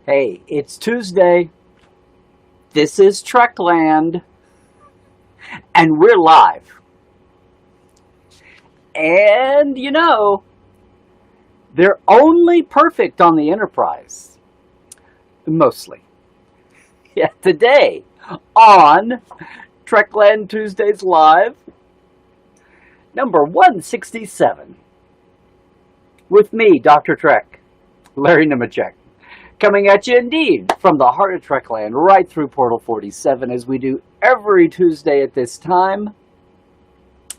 Hey, it's Tuesday. This is Trekland, and we're live. And they're only perfect on the Enterprise. Mostly. Yeah, today on Trekland Tuesdays Live, number 167. With me, Dr. Trek, Larry Nemecek. Coming at you indeed from the heart of Trekland, right through Portal 47, as we do every Tuesday at this time.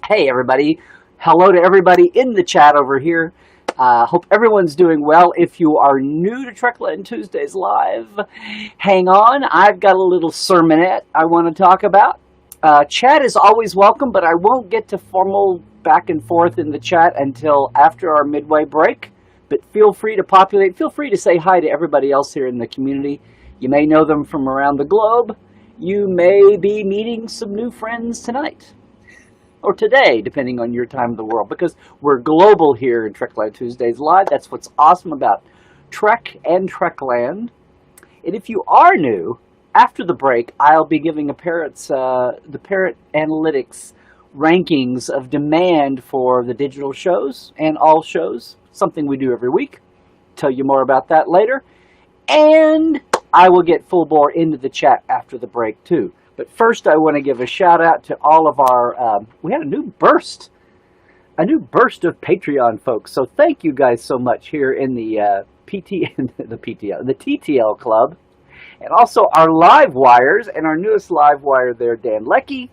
Hey, everybody. Hello to everybody in the chat over here. Hope everyone's doing well. If you are new to Trekland Tuesdays Live, hang on. I've got a little sermonette I want to talk about. Chat is always welcome, but I won't get to formal back and forth in the chat until after our midway break. But feel free to populate. Feel free to say hi to everybody else here in the community. You may know them from around the globe. You may be meeting some new friends tonight. Or today, depending on your time of the world. Because we're global here in Trekland Tuesdays Live. That's what's awesome about Trek and Trekland. And if you are new, after the break, I'll be giving the Parrot Analytics rankings of demand for the digital shows and all shows. Something we do every week. Tell you more about that later. And I will get full bore into the chat after the break too. But first I want to give a shout out to all of our, we had a new burst of Patreon folks. So thank you guys so much here in the the TTL club. And also our live wires and our newest live wire there, Dan Leckie.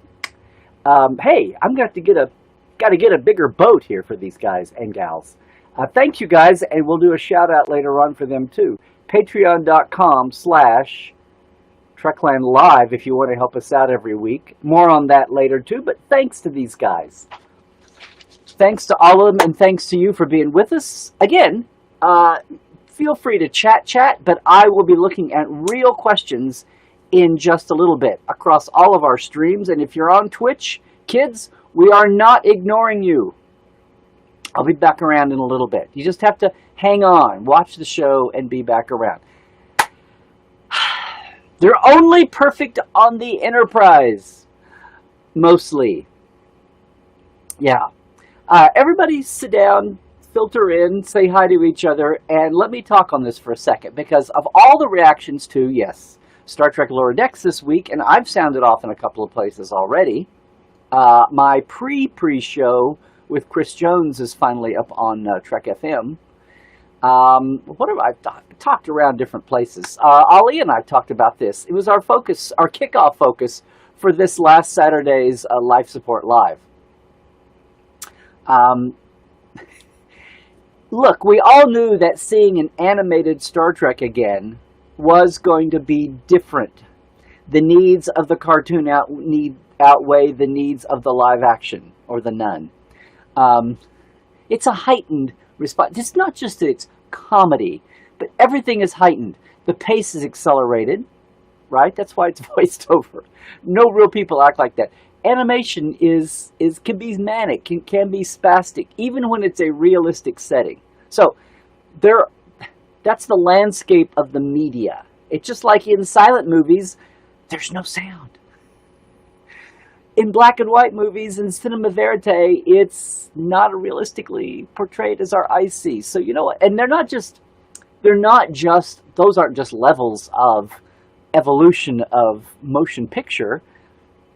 Hey, I'm got to get a bigger boat here for these guys and gals. Thank you guys, and we'll do a shout out later on for them too. Patreon.com/Trekland Live if you want to help us out every week. More on that later too, but thanks to these guys. Thanks to all of them, and thanks to you for being with us. Again, feel free to chat, but I will be looking at real questions in just a little bit across all of our streams. And if you're on Twitch, kids, we are not ignoring you. I'll be back around in a little bit. You just have to hang on, watch the show, and be back around. They're only perfect on the Enterprise. Mostly. Yeah. Everybody sit down, filter in, say hi to each other, and let me talk on this for a second. Because of all the reactions to, yes, Star Trek Lower Decks this week, and I've sounded off in a couple of places already, my pre-show with Chris Jones is finally up on Trek FM. What have I talked around different places? Ali and I talked about this. It was our focus, our kickoff focus for this last Saturday's Life Support Live. Look, we all knew that seeing an animated Star Trek again was going to be different. The needs of the cartoon outweigh the needs of the live action or the nun. It's a heightened response. It's not just that it's comedy, but everything is heightened. The pace is accelerated, right? That's why it's voiced over. No real people act like that. Animation can be manic, can be spastic, even when it's a realistic setting. So that's the landscape of the media. It's just like in silent movies, there's no sound. In black and white movies and cinema verite, it's not realistically portrayed as our eyes see. So you know what? And those aren't just levels of evolution of motion picture.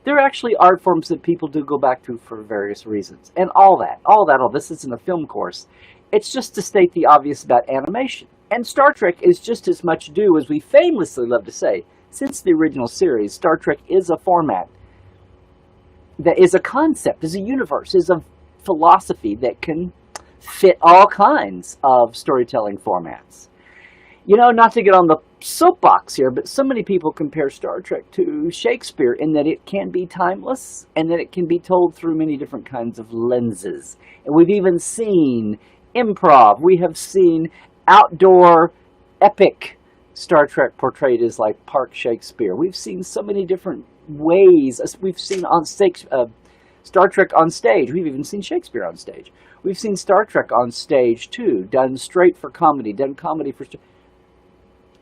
They're actually art forms that people do go back to for various reasons. And all this isn't a film course. It's just to state the obvious about animation. And Star Trek is just as much due as we famously love to say. Since the original series, Star Trek is a format that is a concept, is a universe, is a philosophy that can fit all kinds of storytelling formats. You know, not to get on the soapbox here, but so many people compare Star Trek to Shakespeare in that it can be timeless and that it can be told through many different kinds of lenses. And we've even seen improv. We have seen outdoor epic Star Trek portrayed as like Park Shakespeare. We've seen so many different ways. We've seen on stage, Star Trek on stage. We've even seen Shakespeare on stage. We've seen Star Trek on stage too, done straight for comedy, done comedy for...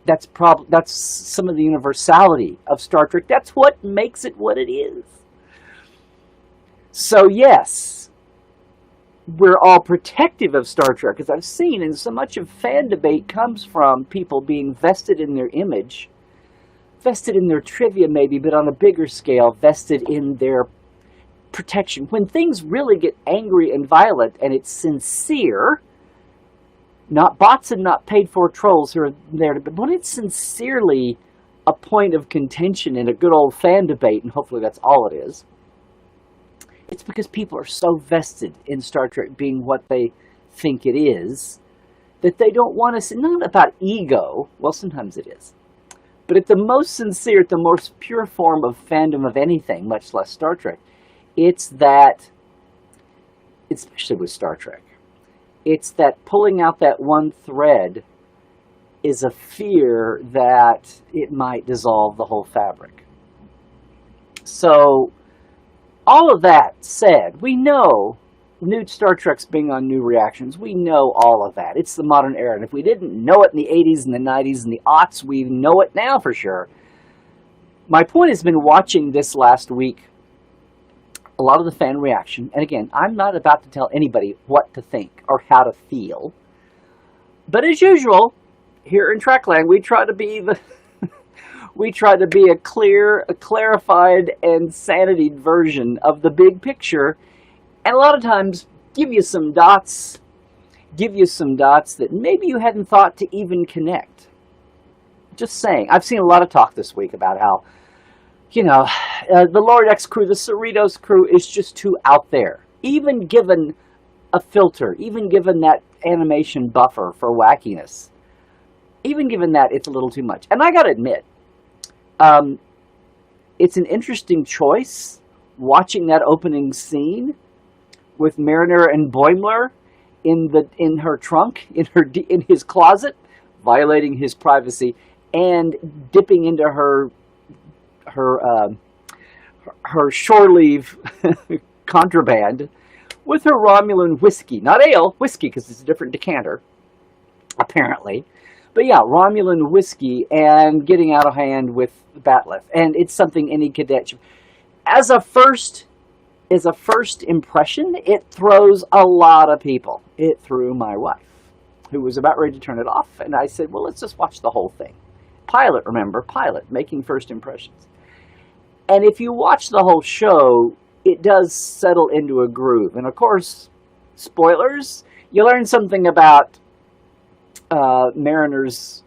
That's some of the universality of Star Trek. That's what makes it what it is. So yes, we're all protective of Star Trek, as I've seen, and so much of fan debate comes from people being vested in their image, vested in their trivia maybe, but on a bigger scale, vested in their protection. When things really get angry and violent, and it's sincere, not bots and not paid-for trolls who are there, but when it's sincerely a point of contention in a good old fan debate, and hopefully that's all it is, it's because people are so vested in Star Trek being what they think it is, that they don't want to see, not about ego, well, sometimes it is, but at the most sincere, at the most pure form of fandom of anything, much less Star Trek, it's that, especially with Star Trek, it's that pulling out that one thread is a fear that it might dissolve the whole fabric. So, all of that said, we know new Star Trek's being on new reactions. We know all of that. It's the modern era. And if we didn't know it in the 80s and the 90s and the aughts, we know it now for sure. My point has been watching this last week, a lot of the fan reaction. And again, I'm not about to tell anybody what to think or how to feel. But as usual, here in Trekland, we try to be a clear, a clarified, and sanitied version of the big picture, and a lot of times give you some dots that maybe you hadn't thought to even connect. Just saying. I've seen a lot of talk this week about how, the Lower Decks crew, the Cerritos crew, is just too out there. Even given a filter, even given that animation buffer for wackiness, even given that, it's a little too much. And I gotta admit, it's an interesting choice watching that opening scene with Mariner and Boimler in her trunk, in his closet, violating his privacy and dipping into her shore leave contraband with her Romulan whiskey, not ale, whiskey, because it's a different decanter, apparently. But yeah, Romulan whiskey and getting out of hand with Bat'leth. And it's something any cadet should. As a first impression, it throws a lot of people. It threw my wife, who was about ready to turn it off. And I said, well, let's just watch the whole thing. Pilot, making first impressions. And if you watch the whole show, it does settle into a groove. And of course, spoilers, you learn something about Mariner's,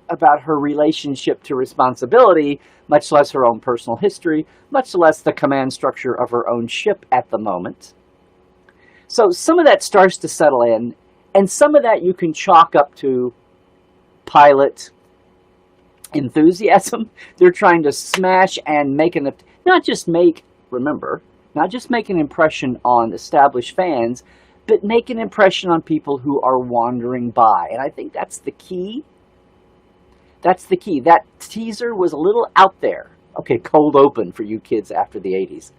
about her relationship to responsibility, much less her own personal history, much less the command structure of her own ship at the moment. So some of that starts to settle in, and some of that you can chalk up to pilot enthusiasm. They're trying to smash and make not just make an impression on established fans, but make an impression on people who are wandering by. And I think that's the key. That's the key. That teaser was a little out there. Okay, cold open for you kids after the 80s.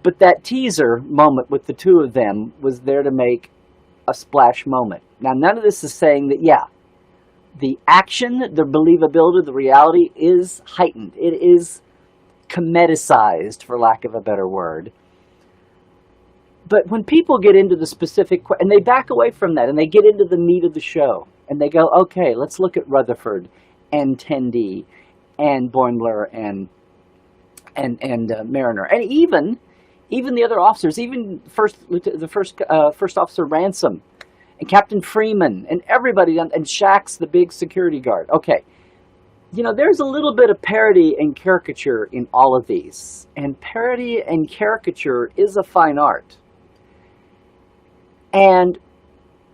But that teaser moment with the two of them was there to make a splash moment. Now, none of this is saying that, yeah, the action, the believability, the reality is heightened. It is comedicized, for lack of a better word. But when people get into the specific, and they back away from that, and they get into the meat of the show, and they go, okay, let's look at Rutherford and Tendi and Boimler and Mariner, and even the other officers, even the first officer Ransom and Captain Freeman and everybody, and Shax, the big security guard. Okay, there's a little bit of parody and caricature in all of these, and parody and caricature is a fine art. And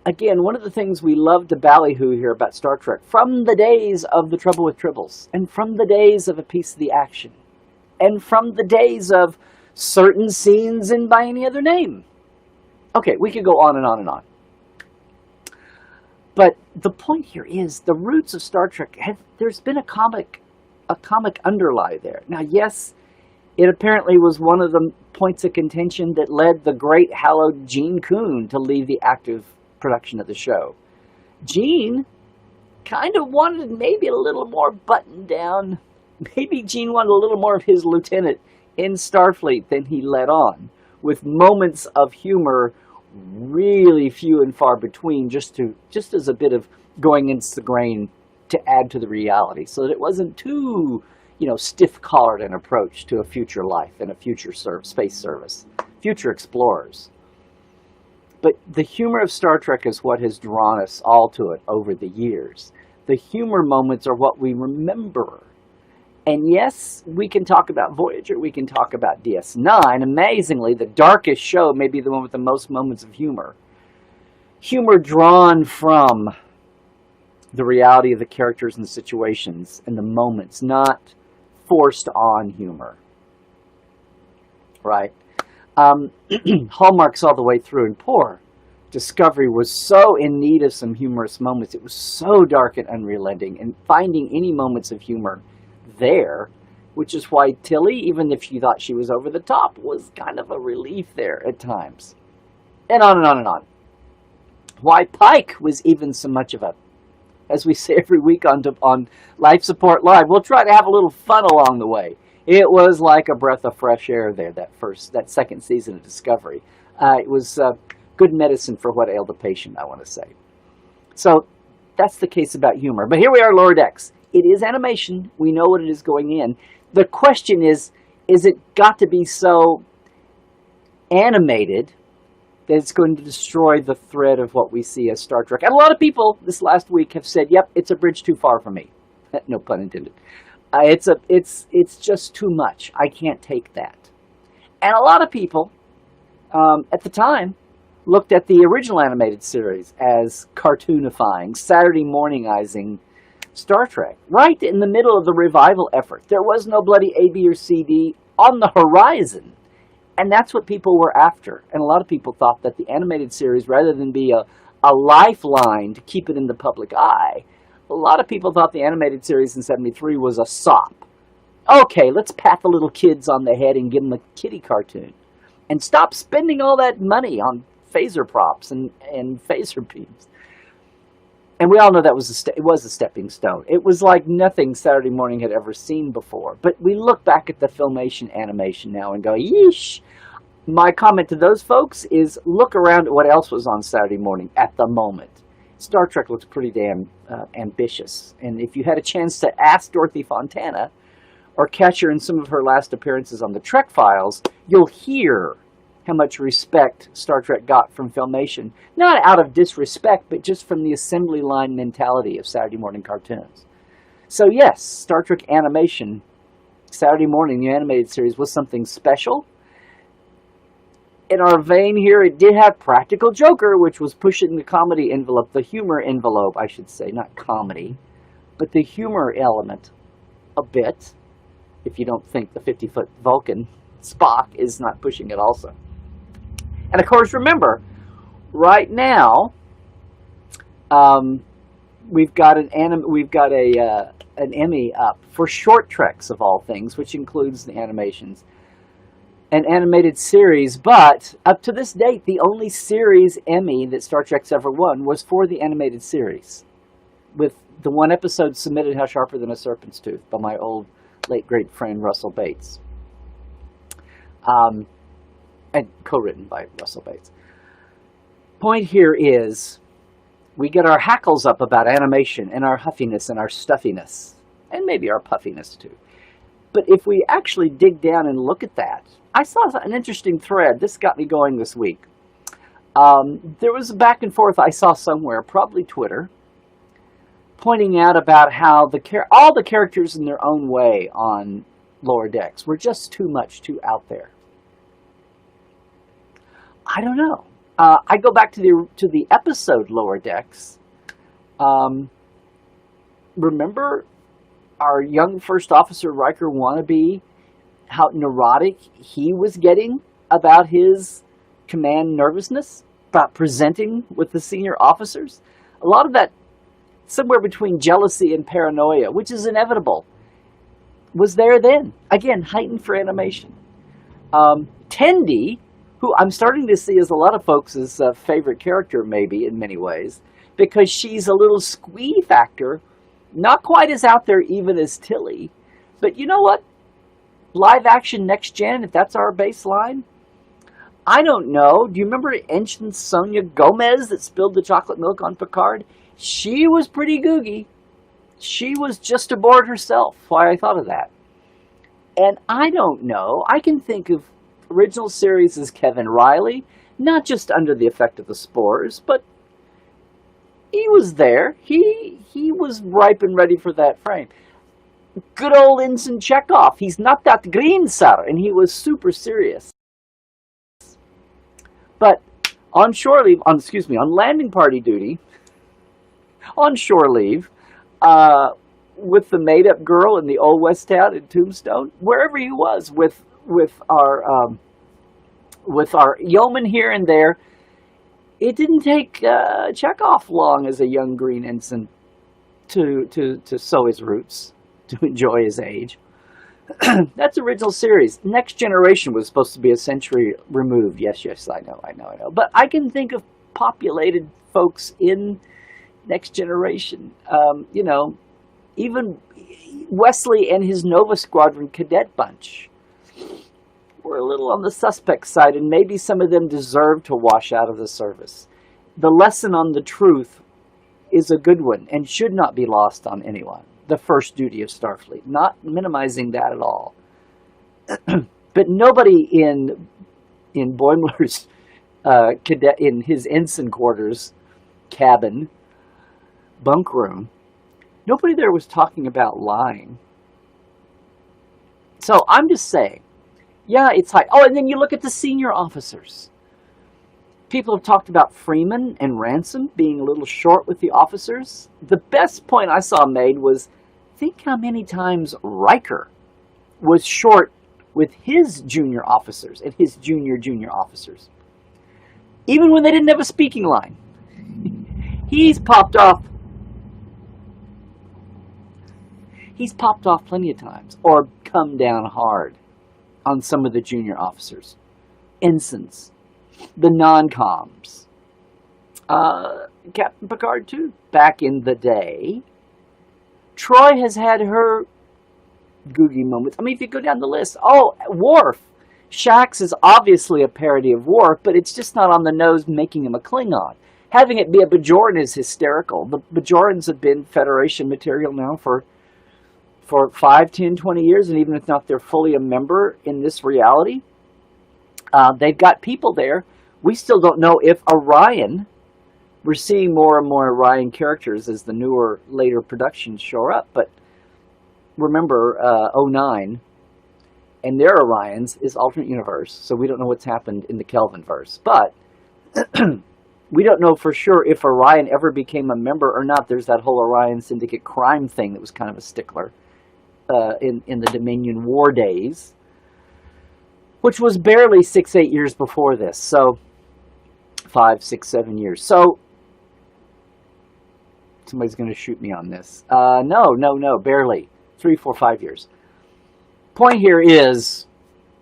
again, one of the things we love to ballyhoo here about Star Trek, from the days of The Trouble with Tribbles, and from the days of A Piece of the Action, and from the days of certain scenes in By Any Other Name. Okay, we could go on and on and on. But the point here is the roots of Star Trek, there's been a comic underlie there. Now, yes, it apparently was one of the points of contention that led the great hallowed Gene Coon to leave the active production of the show. Gene kind of wanted maybe a little more buttoned down. Maybe Gene wanted a little more of his lieutenant in Starfleet than he let on, with moments of humor really few and far between, just as a bit of going against the grain to add to the reality, so that it wasn't too, stiff-collared an approach to a future life and a future space service, future explorers. But the humor of Star Trek is what has drawn us all to it over the years. The humor moments are what we remember. And yes, we can talk about Voyager, we can talk about DS9. Amazingly, the darkest show may be the one with the most moments of humor. Humor drawn from the reality of the characters and the situations and the moments, not forced on humor. Right? Hallmarks all the way through, and poor Discovery was so in need of some humorous moments. It was so dark and unrelenting, and finding any moments of humor there, which is why Tilly, even if she thought she was over the top, was kind of a relief there at times. And on and on and on. Why Pike was even so much of a, as we say every week on Life Support Live, we'll try to have a little fun along the way. It was like a breath of fresh air there, that second season of Discovery. It was good medicine for what ailed the patient, I want to say. So that's the case about humor. But here we are, Lower Decks. It is animation. We know what it is going in. The question is it got to be so animated that it's going to destroy the thread of what we see as Star Trek? And a lot of people this last week have said, yep, it's a bridge too far for me. No pun intended. It's just too much. I can't take that. And a lot of people at the time looked at the original animated series as cartoonifying, Saturday morningizing Star Trek, right in the middle of the revival effort. There was no bloody A, B, or C, D on the horizon. And that's what people were after. And a lot of people thought that the animated series, rather than be a lifeline to keep it in the public eye, a lot of people thought the animated series in 73 was a sop. Okay, let's pat the little kids on the head and give them a kiddie cartoon. And stop spending all that money on phaser props and phaser beams. And we all know that it was a stepping stone. It was like nothing Saturday Morning had ever seen before. But we look back at the Filmation animation now and go, yeesh. My comment to those folks is look around at what else was on Saturday Morning at the moment. Star Trek looks pretty damn ambitious. And if you had a chance to ask Dorothy Fontana or catch her in some of her last appearances on the Trek Files, you'll hear how much respect Star Trek got from Filmation. Not out of disrespect, but just from the assembly line mentality of Saturday morning cartoons. So yes, Star Trek animation, Saturday Morning, the animated series, was something special. In our vein here, it did have Practical Joker, which was pushing the comedy envelope, the humor envelope, I should say, not comedy, but the humor element a bit, if you don't think the 50-foot Vulcan Spock is not pushing it also. And of course, remember, right now, we've got an Emmy up for short treks of all things, which includes the animations, an animated series. But up to this date, the only series Emmy that Star Trek's ever won was for the animated series, with the one episode submitted, "How Sharper Than a Serpent's Tooth," by my old late great friend Russell Bates. And co-written by Russell Bates. Point here is, we get our hackles up about animation and our huffiness and our stuffiness, and maybe our puffiness too. But if we actually dig down and look at that, I saw an interesting thread. This got me going this week. There was a back and forth I saw somewhere, probably Twitter, pointing out about how all the characters in their own way on Lower Decks were just too out there. I don't know. I go back to the episode Lower Decks. Remember our young first officer Riker wannabe, how neurotic he was getting about his command nervousness, about presenting with the senior officers? A lot of that, somewhere between jealousy and paranoia, which is inevitable, was there then. Again, heightened for animation. Tendi, who I'm starting to see as a lot of folks' favorite character, maybe, in many ways, because she's a little squee factor, not quite as out there even as Tilly. But you know what? Live action next gen, if that's our baseline, I don't know. Do you remember Ensign Sonia Gomez that spilled the chocolate milk on Picard? She was pretty googie. She was just aboard herself. Why I thought of that. And I don't know. I can think of original series as Kevin Riley, not just under the effect of the spores, but he was there. He was ripe and ready for that frame. Good old Ensign Chekhov. He's not that green, sir, and he was super serious. But on shore leave, on landing party duty, on shore leave, with the made-up girl in the old West Town in Tombstone, wherever he was with our yeoman here and there, it didn't take Chekhov long as a young green ensign to sow his roots, to enjoy his age. That's original series. Next Generation was supposed to be a century removed. Yes, I know. But I can think of populated folks in Next Generation. Even Wesley and his Nova Squadron cadet bunch were a little on the suspect side, and maybe some of them deserve to wash out of the service. The lesson on the truth is a good one and should not be lost on anyone. The first duty of Starfleet, not minimizing that at all. But nobody in Boimler's cadet, in his ensign quarters, cabin, bunk room, nobody there was talking about lying. So I'm just saying, yeah, it's high. Oh, and then you look at the senior officers. People have talked about Freeman and Ransom being a little short with the officers. The best point I saw made was, think how many times Riker was short with his junior officers and his junior officers. Even when they didn't have a speaking line. He's popped off plenty of times, or come down hard on some of the junior officers. Ensigns, the non-coms. Captain Picard, too, back in the day. Troy has had her googie moments. I mean, if you go down the list, Worf. Shax is obviously a parody of Worf, but it's just not on the nose making him a Klingon. Having it be a Bajoran is hysterical. The Bajorans have been Federation material now for 5, 10, 20 years, and even if not they're fully a member in this reality, they've got people there. We still don't know if Orion, we're seeing more and more Orion characters as the newer, later productions show up, but remember, 09, and their Orions is alternate universe, so we don't know what's happened in the Kelvinverse. But we don't know for sure if Orion ever became a member or not. There's that whole Orion Syndicate crime thing that was kind of a stickler in the Dominion War days, which was barely 6-8 years before this. So 5, 6, 7 years. So somebody's going to shoot me on this. No, barely 3, 4, 5 years. Point here is,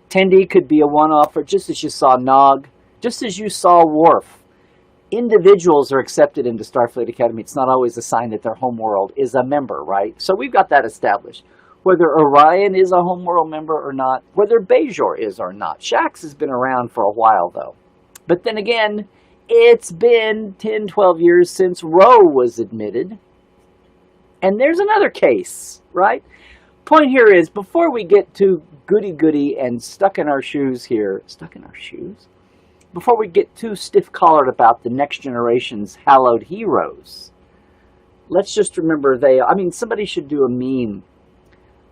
Tendi could be a one-off, or just as you saw Nog, just as you saw Worf. Individuals are accepted into Starfleet Academy. It's not always a sign that their homeworld is a member, right? So we've got that established. Whether Orion is a homeworld member or not, whether Bajor is or not. Shax has been around for a while, though. But then again, it's been 10, 12 years since Ro was admitted. And there's another case, right? Point here is, before we get too goody-goody and stuck in our shoes here, before we get too stiff-collared about the Next Generation's hallowed heroes, let's just remember somebody should do a meme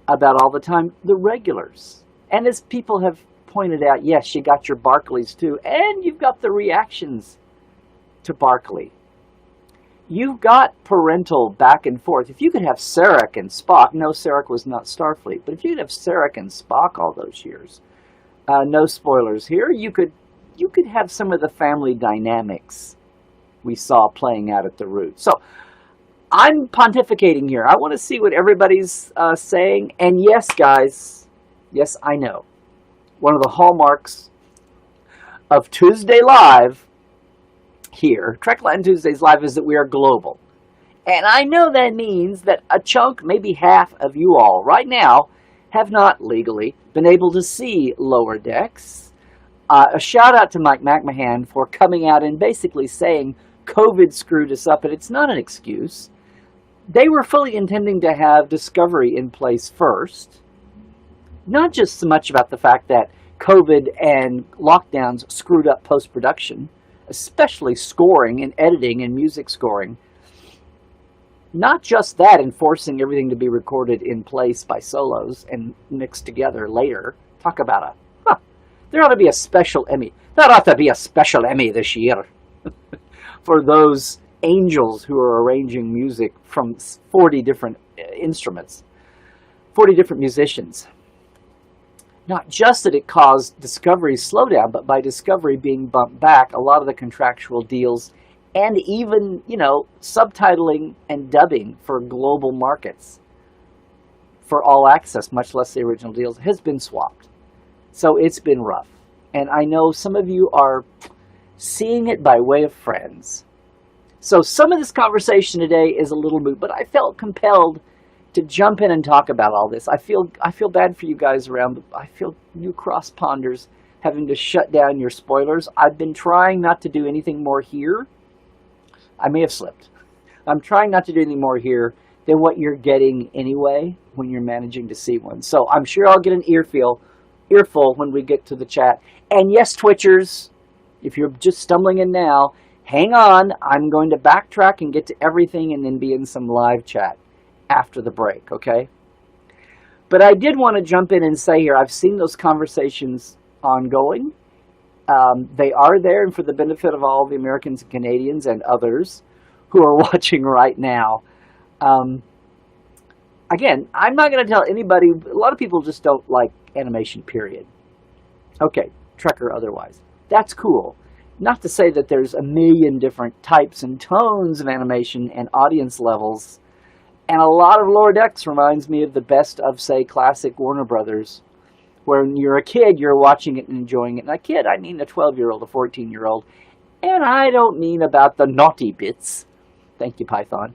about all the time, the regulars. And as people have pointed out, yes, you got your Barclays too, and you've got the reactions to Barclay. You've got parental back and forth. If you could have Sarek and Spock, no, Sarek was not Starfleet, but if you could have Sarek and Spock all those years, no spoilers here, you could have some of the family dynamics we saw playing out at the root. So I'm pontificating here. I want to see what everybody's saying. And yes, guys, yes, I know. One of the hallmarks of Tuesday Live, here, Trekland Tuesdays Live, is that we are global. And I know that means that a chunk, maybe half of you all right now, have not legally been able to see Lower Decks. A shout out to Mike McMahon for coming out and basically saying COVID screwed us up, but it's not an excuse. They were fully intending to have Discovery in place first. Not just so much about the fact that COVID and lockdowns screwed up post-production, especially scoring and editing and music scoring. Not just that, and forcing everything to be recorded in place by solos and mixed together later. Talk about there ought to be a special Emmy. There ought to be a special Emmy this year for those angels who are arranging music from 40 different instruments, 40 different musicians. Not just that it caused Discovery's slowdown, but by Discovery being bumped back, a lot of the contractual deals and even, subtitling and dubbing for global markets for all access, much less the original deals, has been swapped. So it's been rough. And I know some of you are seeing it by way of friends. So some of this conversation today is a little moot, but I felt compelled to jump in and talk about all this. I feel bad for you guys around. I feel you cross-ponders having to shut down your spoilers. I've been trying not to do anything more here. I may have slipped. I'm trying not to do any more here than what you're getting anyway when you're managing to see one. So I'm sure I'll get an earful when we get to the chat. And yes, Twitchers, if you're just stumbling in now, hang on. I'm going to backtrack and get to everything and then be in some live chat after the break, okay? But I did want to jump in and say here, I've seen those conversations ongoing. They are there, and for the benefit of all the Americans and Canadians and others who are watching right now. Again, I'm not going to tell anybody. A lot of people just don't like animation, period. Okay, Trek or otherwise. That's cool. Not to say that there's a million different types and tones of animation and audience levels. And a lot of Lower Decks reminds me of the best of, say, classic Warner Brothers. Where when you're a kid, you're watching it and enjoying it. And a kid, I mean a 12-year-old, a 14-year-old. And I don't mean about the naughty bits. Thank you, Python.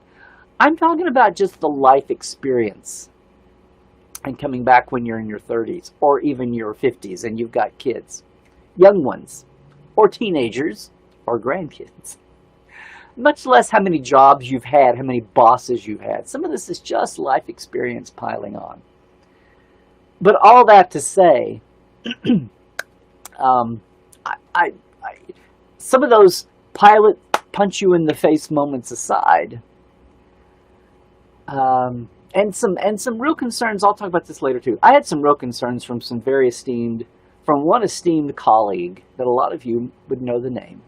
I'm talking about just the life experience. And coming back when you're in your 30s, or even your 50s, and you've got kids. Young ones, or teenagers, or grandkids. Much less how many jobs you've had, how many bosses you've had. Some of this is just life experience piling on. But all that to say, some of those pilot punch-you-in-the-face moments aside, and some real concerns. I'll talk about this later too. I had some real concerns from one esteemed colleague that a lot of you would know the name,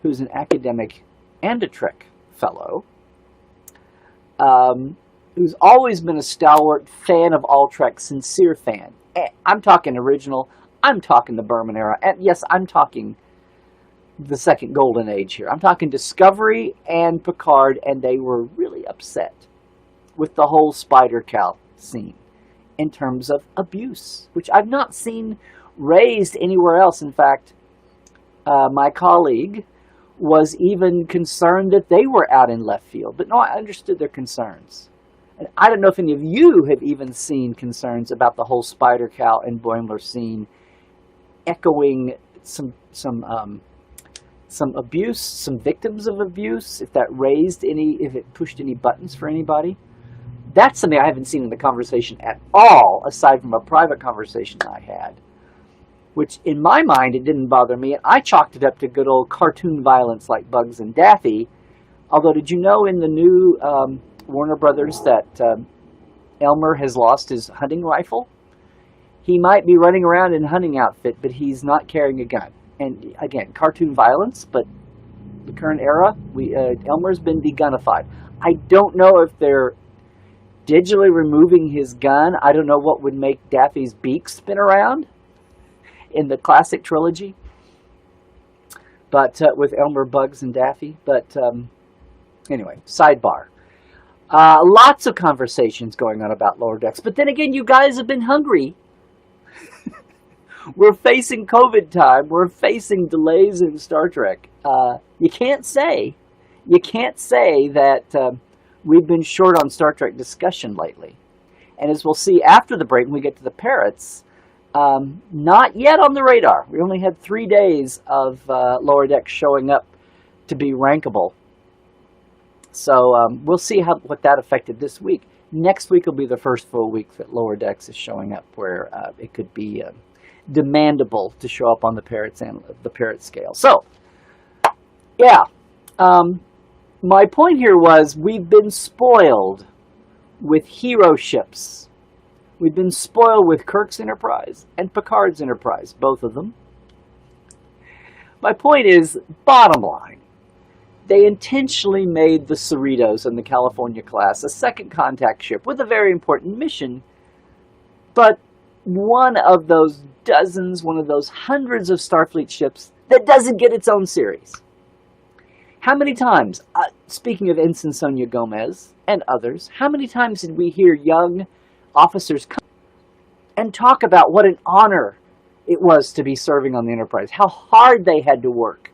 who's an academic and a Trek fellow, who's always been a stalwart fan of all Trek, sincere fan. I'm talking original. I'm talking the Berman era, and yes, I'm talking the second golden age here. I'm talking Discovery and Picard, and they were really upset with the whole spider cow scene in terms of abuse, which I've not seen raised anywhere else. In fact, my colleague was even concerned that they were out in left field. But no, I understood their concerns. And I don't know if any of you have even seen concerns about the whole spider cow and Boimler scene echoing some abuse, some victims of abuse, if it pushed any buttons for anybody. That's something I haven't seen in the conversation at all, aside from a private conversation I had. Which, in my mind, it didn't bother me. And I chalked it up to good old cartoon violence like Bugs and Daffy. Although, did you know in the new Warner Brothers that Elmer has lost his hunting rifle? He might be running around in a hunting outfit, but he's not carrying a gun. And again, cartoon violence, but the current era, Elmer's been de-gunified. I don't know if they're digitally removing his gun. I don't know what would make Daffy's beak spin around in the classic trilogy, but with Elmer, Bugs, and Daffy. But anyway, sidebar. Lots of conversations going on about Lower Decks. But then again, you guys have been hungry. We're facing COVID time. We're facing delays in Star Trek. You can't say, that we've been short on Star Trek discussion lately. And as we'll see after the break, when we get to the parrots, not yet on the radar. We only had 3 days of Lower Decks showing up to be rankable. So we'll see what that affected this week. Next week will be the first full week that Lower Decks is showing up, where it could be demandable to show up on the parrots and the parrot scale. So, yeah, my point here was we've been spoiled with hero ships. We've been spoiled with Kirk's Enterprise and Picard's Enterprise, both of them. My point is, bottom line, they intentionally made the Cerritos and the California class a second contact ship with a very important mission, but one of those dozens, one of those hundreds of Starfleet ships that doesn't get its own series. How many times, speaking of Ensign Sonia Gomez and others, how many times did we hear young officers come and talk about what an honor it was to be serving on the Enterprise, how hard they had to work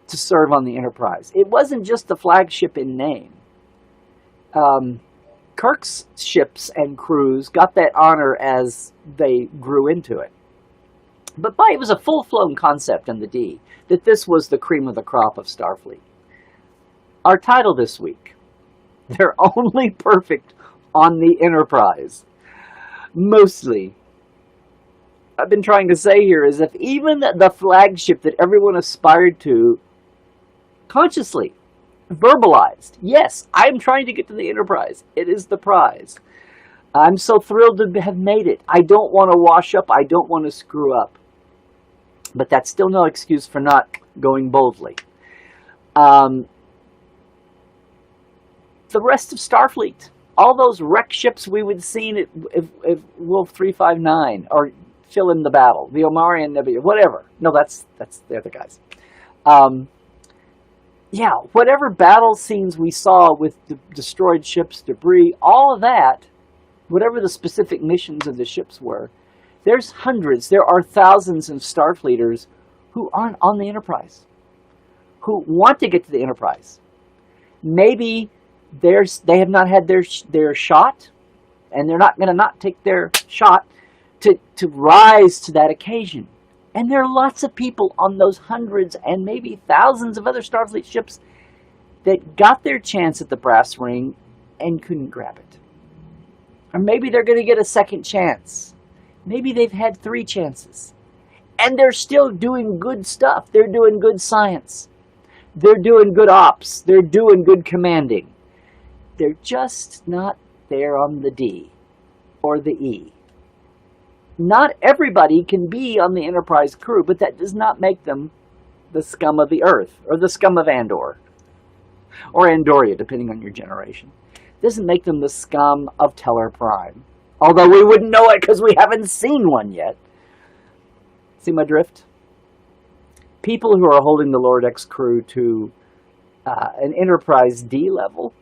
to serve on the Enterprise? It wasn't just the flagship in name. Kirk's ships and crews got that honor as they grew into it. But it was a full-flown concept in the D that this was the cream of the crop of Starfleet. Our title this week, they're only perfect on the Enterprise. Mostly. I've been trying to say here is if even the flagship that everyone aspired to consciously verbalized, yes, I'm trying to get to the Enterprise. It is the prize. I'm so thrilled to have made it. I don't want to wash up. I don't want to screw up. But that's still no excuse for not going boldly. The rest of Starfleet, all those wreck ships we would see if Wolf 359 or fill in the battle, the Omarion Nebula, whatever. No, that's the other guys. Yeah, whatever battle scenes we saw with the destroyed ships, debris, all of that, whatever the specific missions of the ships were, there's hundreds, there are thousands of Starfleeters who aren't on the Enterprise, who want to get to the Enterprise. Maybe they have not had their shot, and they're not going to not take their shot to rise to that occasion. And there are lots of people on those hundreds and maybe thousands of other Starfleet ships that got their chance at the brass ring and couldn't grab it. Or maybe they're going to get a second chance. Maybe they've had 3 chances. And they're still doing good stuff. They're doing good science. They're doing good ops. They're doing good commanding. They're just not there on the D or the E. Not everybody can be on the Enterprise crew, but that does not make them the scum of the earth or the scum of Andor or Andoria, depending on your generation. It doesn't make them the scum of Teller Prime, although we wouldn't know it because we haven't seen one yet. See my drift? People who are holding the Lower Decks crew to an Enterprise D level,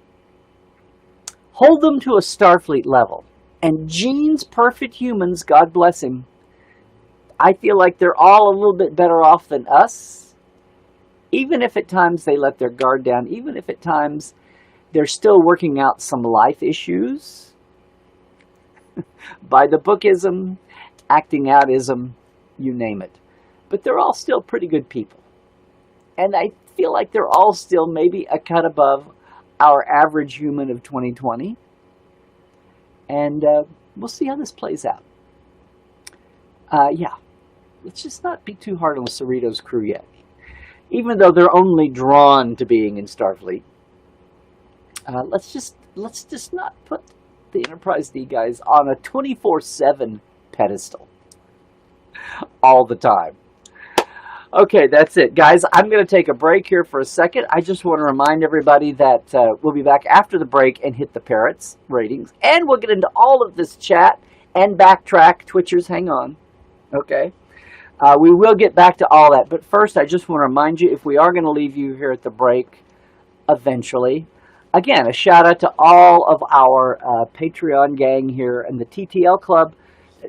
hold them to a Starfleet level. And Gene's perfect humans, God bless him, I feel like they're all a little bit better off than us. Even if at times they let their guard down, even if at times they're still working out some life issues. By the bookism, acting outism, you name it. But they're all still pretty good people. And I feel like they're all still maybe a cut above our average human of 2020. And we'll see how this plays out. Yeah, let's just not be too hard on the Cerritos crew yet. Even though they're only drawn to being in Starfleet. Let's just not put the Enterprise D guys on a 24/7 pedestal all the time. Okay, that's it. Guys, I'm going to take a break here for a second. I just want to remind everybody that we'll be back after the break and hit the parrots ratings. And we'll get into all of this chat and backtrack. Twitchers, hang on. Okay? We will get back to all that. But first, I just want to remind you, if we are going to leave you here at the break eventually, again, a shout out to all of our Patreon gang here and the TTL Club,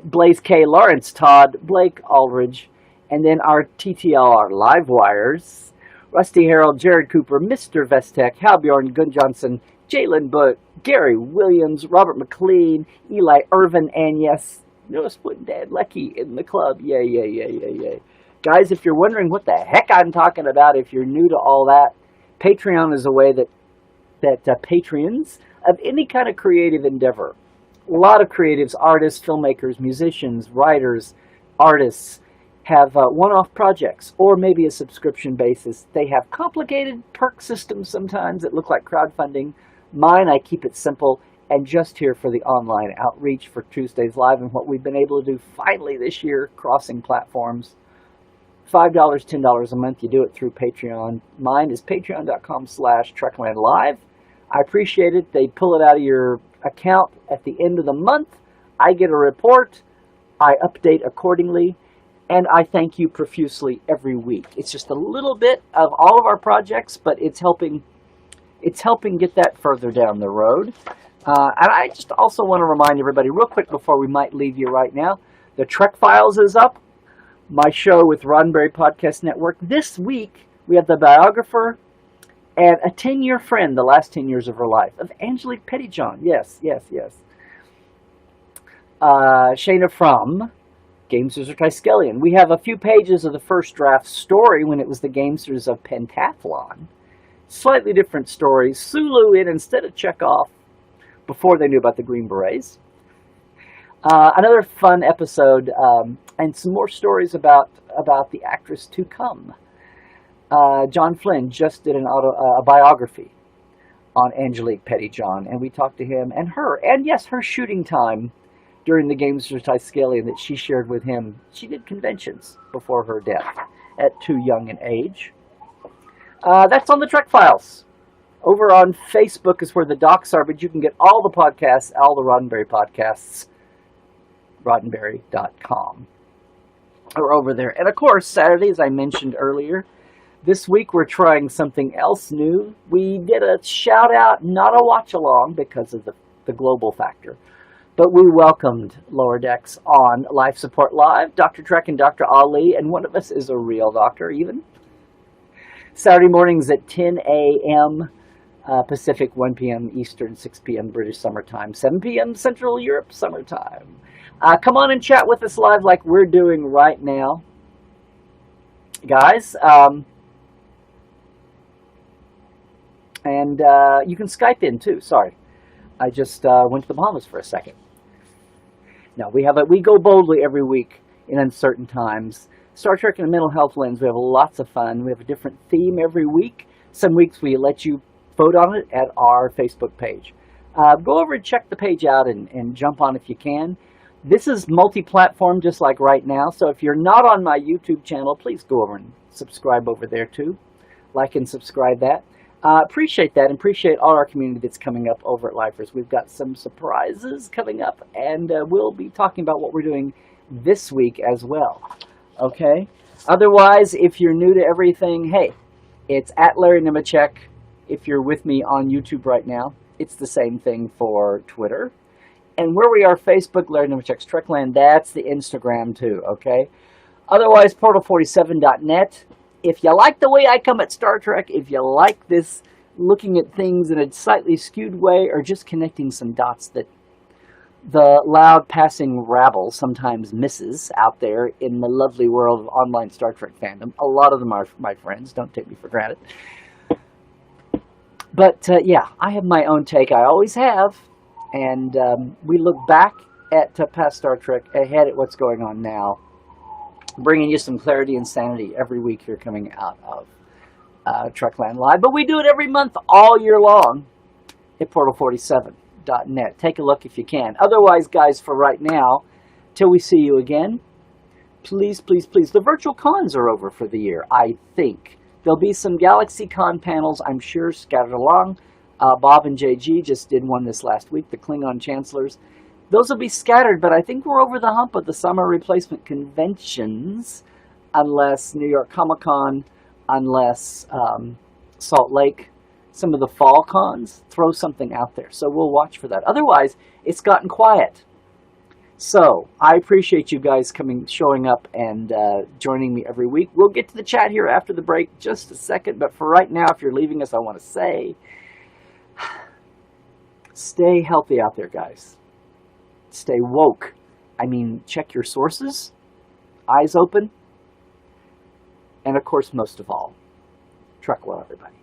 Blaze K, Lawrence Todd, Blake Aldridge, and then our TTL, our live wires, Rusty Harold, Jared Cooper, Mr. Vestek, Hal Bjorn, Gun Johnson, Jalen Butt, Gary Williams, Robert McLean, Eli Irvin, and yes, Noah Split Dad Lecky in the club. Yay, yay, yay, yay, yay. Guys, if you're wondering what the heck I'm talking about, if you're new to all that, Patreon is a way that patrons of any kind of creative endeavor, a lot of creatives, artists, filmmakers, musicians, writers, artists, have one-off projects or maybe a subscription basis. They have complicated perk systems sometimes that look like crowdfunding. Mine, I keep it simple and just here for the online outreach for Tuesdays Live and what we've been able to do finally this year, crossing platforms. $5, $10 a month. You do it through Patreon. Mine is patreon.com/TreklandLive. I appreciate it. They pull it out of your account at the end of the month. I get a report. I update accordingly. And I thank you profusely every week. It's just a little bit of all of our projects, but it's helping get that further down the road. And I just also want to remind everybody real quick before we might leave you right now, the Trek Files is up. My show with Roddenberry Podcast Network. This week, we have the biographer and a 10-year friend, the last 10 years of her life, of Angelique Pettyjohn. Yes, yes, yes. Shana from Gamesters of Triskelion. We have a few pages of the first draft story when it was the Gamesters of Pentathlon. Slightly different stories. Sulu in instead of Chekhov before they knew about the Green Berets. Another fun episode and some more stories about the actress to come. John Flynn just did a biography on Angelique Pettyjohn, and we talked to him and her, and yes, her shooting time during the Gamesters of Triskelion that she shared with him. She did conventions before her death at too young an age. That's on the Trek Files. Over on Facebook is where the docs are, but you can get all the podcasts, all the Roddenberry podcasts, Roddenberry.com. Or over there. And of course, Saturday, as I mentioned earlier, this week we're trying something else new. We did a shout out, not a watch along because of the global factor. But we welcomed Lower Decks on Life Support Live, Dr. Trek and Dr. Ali, and one of us is a real doctor even. Saturday mornings at 10 a.m. Pacific, 1 p.m. Eastern, 6 p.m. British summertime, 7 p.m. Central Europe summertime. Come on and chat with us live like we're doing right now. Guys, and you can Skype in too. Sorry, I just went to the Bahamas for a second. No, we go boldly every week in uncertain times. Star Trek and the Mental Health Lens, we have lots of fun. We have a different theme every week. Some weeks we let you vote on it at our Facebook page. Go over and check the page out and jump on if you can. This is multi-platform just like right now, so if you're not on my YouTube channel, please go over and subscribe over there too. Like and subscribe that. Appreciate that and appreciate all our community that's coming up over at Lifers. We've got some surprises coming up, and we'll be talking about what we're doing this week as well. Okay? Otherwise, if you're new to everything, hey, it's at Larry Nemecek. If you're with me on YouTube right now, it's the same thing for Twitter. And where we are, Facebook, Larry Nemecek's Trekland, that's the Instagram too, okay? Otherwise, portal47.net. If you like the way I come at Star Trek, if you like this looking at things in a slightly skewed way or just connecting some dots that the loud passing rabble sometimes misses out there in the lovely world of online Star Trek fandom, a lot of them are my friends, don't take me for granted. But yeah, I have my own take, I always have, and we look back at past Star Trek, ahead at what's going on now, bringing you some clarity and sanity every week here coming out of Trekland Live. But we do it every month, all year long, at portal47.net. Take a look if you can. Otherwise, guys, for right now, till we see you again, please, please, please. The virtual cons are over for the year, I think. There'll be some GalaxyCon panels, I'm sure, scattered along. Bob and JG just did one this last week, the Klingon Chancellors. Those will be scattered, but I think we're over the hump of the summer replacement conventions, unless New York Comic-Con, unless Salt Lake, some of the fall cons, throw something out there. So we'll watch for that. Otherwise, it's gotten quiet. So I appreciate you guys showing up and joining me every week. We'll get to the chat here after the break, just a second. But for right now, if you're leaving us, I want to say, stay healthy out there, guys. Stay woke. I mean, check your sources, eyes open, and of course, most of all, trek well, everybody.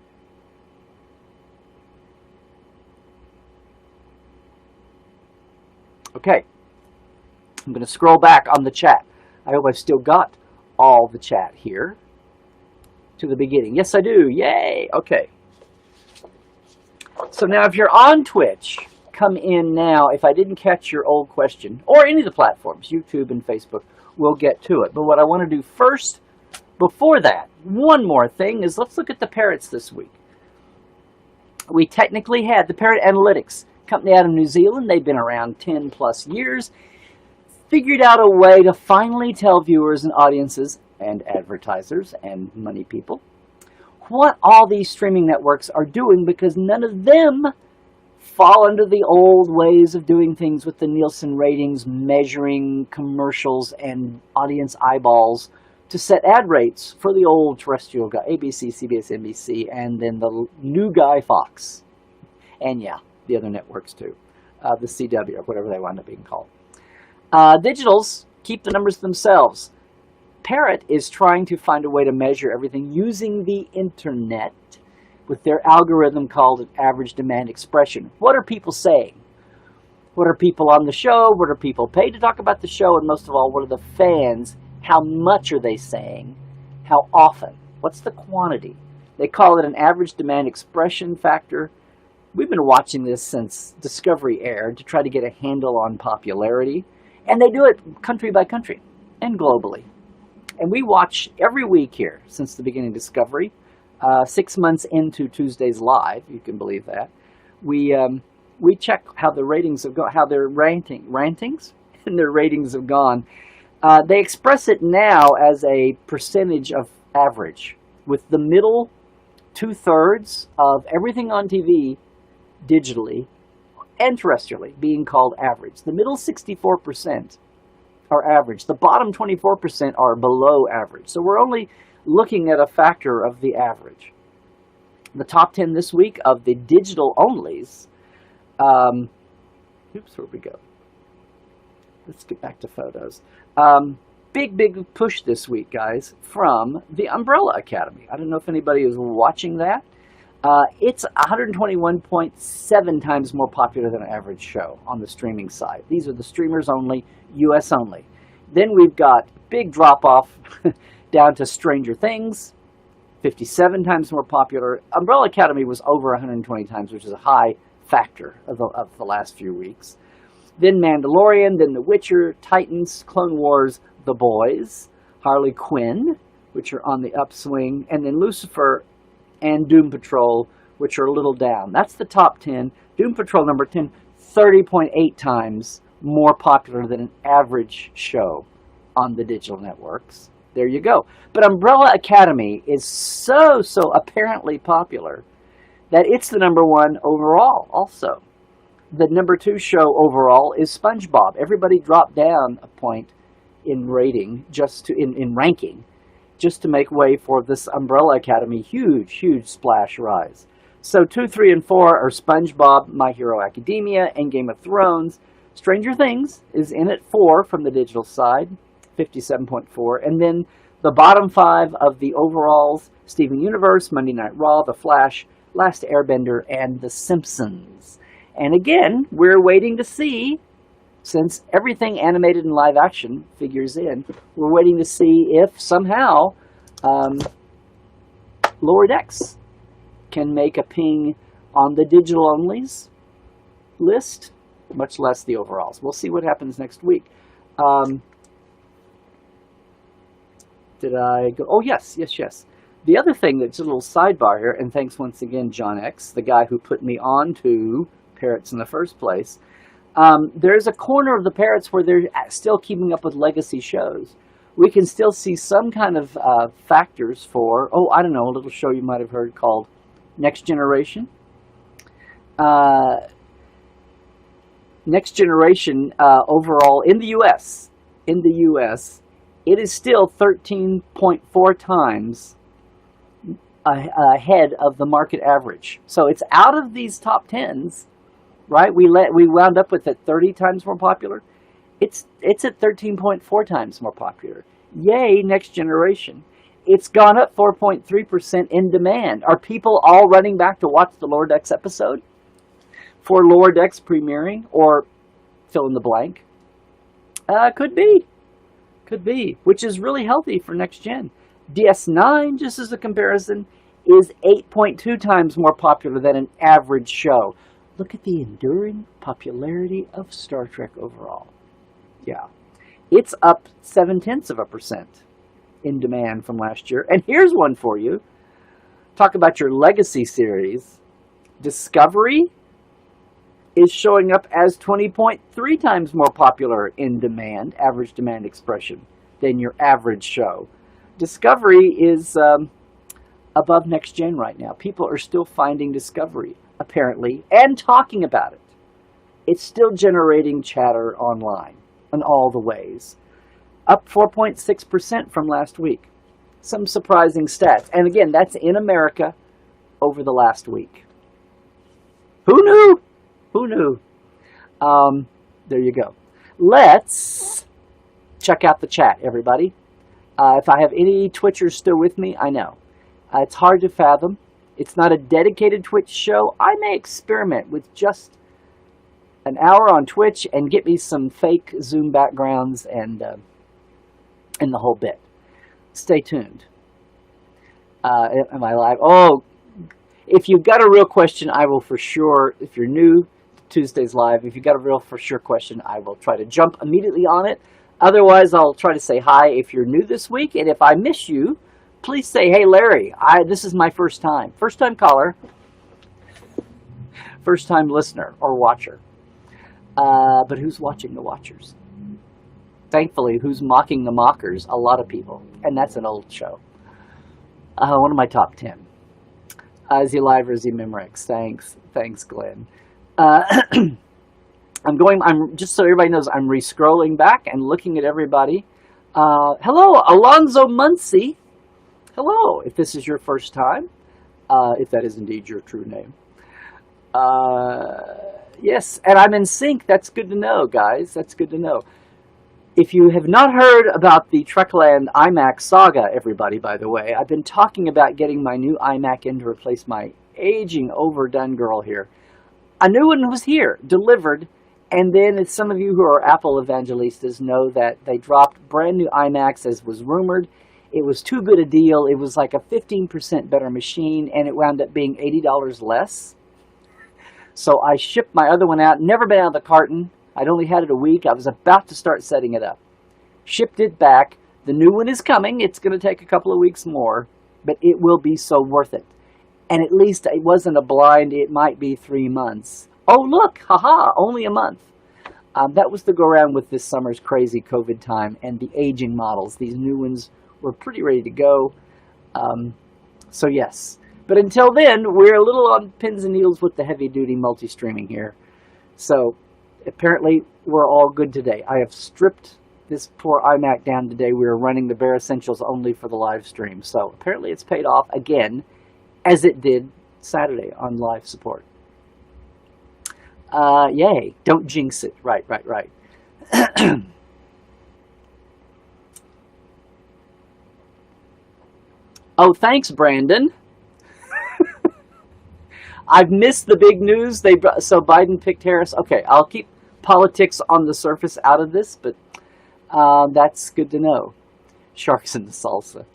Okay. I'm going to scroll back on the chat. I hope I've still got all the chat here to the beginning. Yes, I do. Yay. Okay. So now if you're on Twitch, come in now. If I didn't catch your old question, or any of the platforms, YouTube and Facebook, we'll get to it. But what I want to do first, before that, one more thing is let's look at the parrots this week. We technically had the Parrot Analytics company out of New Zealand. They've been around 10 plus years. Figured out a way to finally tell viewers and audiences and advertisers and money people what all these streaming networks are doing, because none of them fall under the old ways of doing things with the Nielsen ratings, measuring commercials and audience eyeballs to set ad rates for the old terrestrial guy, ABC, CBS, NBC, and then the new guy, Fox. And yeah, the other networks too, the CW, or whatever they wind up being called. Digitals keep the numbers themselves. Parrot is trying to find a way to measure everything using the internet with their algorithm called an average demand expression. What are people saying? What are people on the show? What are people paid to talk about the show? And most of all, what are the fans? How much are they saying? How often? What's the quantity? They call it an average demand expression factor. We've been watching this since Discovery aired to try to get a handle on popularity. And they do it country by country and globally. And we watch every week here since the beginning of Discovery, 6 months into Tuesdays Live, you can believe that. We check how the ratings have gone, how their rantings and their ratings have gone. They express it now as a percentage of average, with the middle 2/3 of everything on TV digitally and terrestrially being called average. The middle 64% are average. The bottom 24% are below average. So we're only looking at a factor of the average. The top 10 this week of the digital onlys. Where we go? Let's get back to photos. Big push this week, guys, from the Umbrella Academy. I don't know if anybody is watching that. It's 121.7 times more popular than an average show on the streaming side. These are the streamers only, US only. Then we've got big drop-off down to Stranger Things, 57 times more popular. Umbrella Academy was over 120 times, which is a high factor of the last few weeks. Then Mandalorian, then The Witcher, Titans, Clone Wars, The Boys, Harley Quinn, which are on the upswing, and then Lucifer and Doom Patrol, which are a little down. That's the top 10. Doom Patrol, number 10, 30.8 times more popular than an average show on the digital networks. There you go. But Umbrella Academy is so apparently popular that it's the number one overall also. The number 2 show overall is SpongeBob. Everybody dropped down a point in rating, in ranking, just to make way for this Umbrella Academy huge splash rise. So 2, 3, and 4 are SpongeBob, My Hero Academia, and Game of Thrones. Stranger Things is in at 4 from the digital side, 57.4. And then the bottom 5 of the overalls, Steven Universe, Monday Night Raw, The Flash, Last Airbender, and The Simpsons. And again, we're waiting to see, since everything animated and live action figures in, we're waiting to see if somehow Lower Decks can make a ping on the digital onlys list, much less the overalls. We'll see what happens next week. Did I go? Oh, yes. The other thing that's a little sidebar here, and thanks once again, John X, the guy who put me on to Parrots in the first place. There's a corner of the Parrots where they're still keeping up with legacy shows. We can still see some kind of factors for, I don't know, a little show you might have heard called Next Generation. Next Generation overall in the U.S., it is still 13.4 times ahead of the market average. So it's out of these top tens, right? We wound up with it 30 times more popular. It's at 13.4 times more popular. Yay, Next Generation. It's gone up 4.3% in demand. Are people all running back to watch the Lower Decks episode for Lower Decks premiering, or fill in the blank? Could be, which is really healthy for Next Gen. DS9, just as a comparison, is 8.2 times more popular than an average show. Look at the enduring popularity of Star Trek overall. Yeah. It's up 0.7% in demand from last year. And here's one for you. Talk about your legacy series. Discovery is showing up as 20.3 times more popular in demand, average demand expression, than your average show. Discovery is above Next Gen right now. People are still finding Discovery, apparently, and talking about it. It's still generating chatter online in all the ways. Up 4.6% from last week. Some surprising stats. And again, that's in America over the last week. Who knew? Who knew? There you go. Let's check out the chat, everybody. If I have any Twitchers still with me, I know. It's hard to fathom. It's not a dedicated Twitch show. I may experiment with just an hour on Twitch and get me some fake Zoom backgrounds and the whole bit. Stay tuned. Am I live? Oh, if you've got a real question, I will for sure, if you're new to Tuesdays Live, if you've got a real for sure question, I will try to jump immediately on it. Otherwise, I'll try to say hi if you're new this week. And if I miss you, please say, hey, Larry, this is my first time. First time caller. First time listener or watcher. But who's watching the watchers? Thankfully, who's mocking the mockers? A lot of people. And that's an old show. One of my top 10. Is he live or is he Memorex? Thanks, Glenn. I'm just so everybody knows, I'm re-scrolling back and looking at everybody. Hello, Alonzo Muncie. Hello, if this is your first time, if that is indeed your true name. Yes, and I'm in sync. That's good to know, guys. That's good to know. If you have not heard about the Trekland iMac saga, everybody, by the way, I've been talking about getting my new iMac in to replace my aging, overdone girl here. A new one was here, delivered, and then as some of you who are Apple evangelistas know that they dropped brand new iMacs as was rumored. It was too good a deal. It was like a 15% better machine, and it wound up being $80 less. So I shipped my other one out, never been out of the carton. I'd only had it a week. I was about to start setting it up. Shipped it back. The new one is coming. It's going to take a couple of weeks more, but it will be so worth it. And at least it wasn't a blind, it might be 3 months. Oh, look, haha, only a month. That was the go-around with this summer's crazy COVID time and the aging models. These new ones were pretty ready to go. So yes. But until then, we're a little on pins and needles with the heavy-duty multi-streaming here. So apparently, we're all good today. I have stripped this poor iMac down today. We were running the bare essentials only for the live stream. So apparently it's paid off again, as it did Saturday on live support. Yay. Don't jinx it. Right. Oh, thanks, Brandon. I've missed the big news. So Biden picked Harris. Okay, I'll keep politics on the surface out of this, but that's good to know. Sharks in the salsa.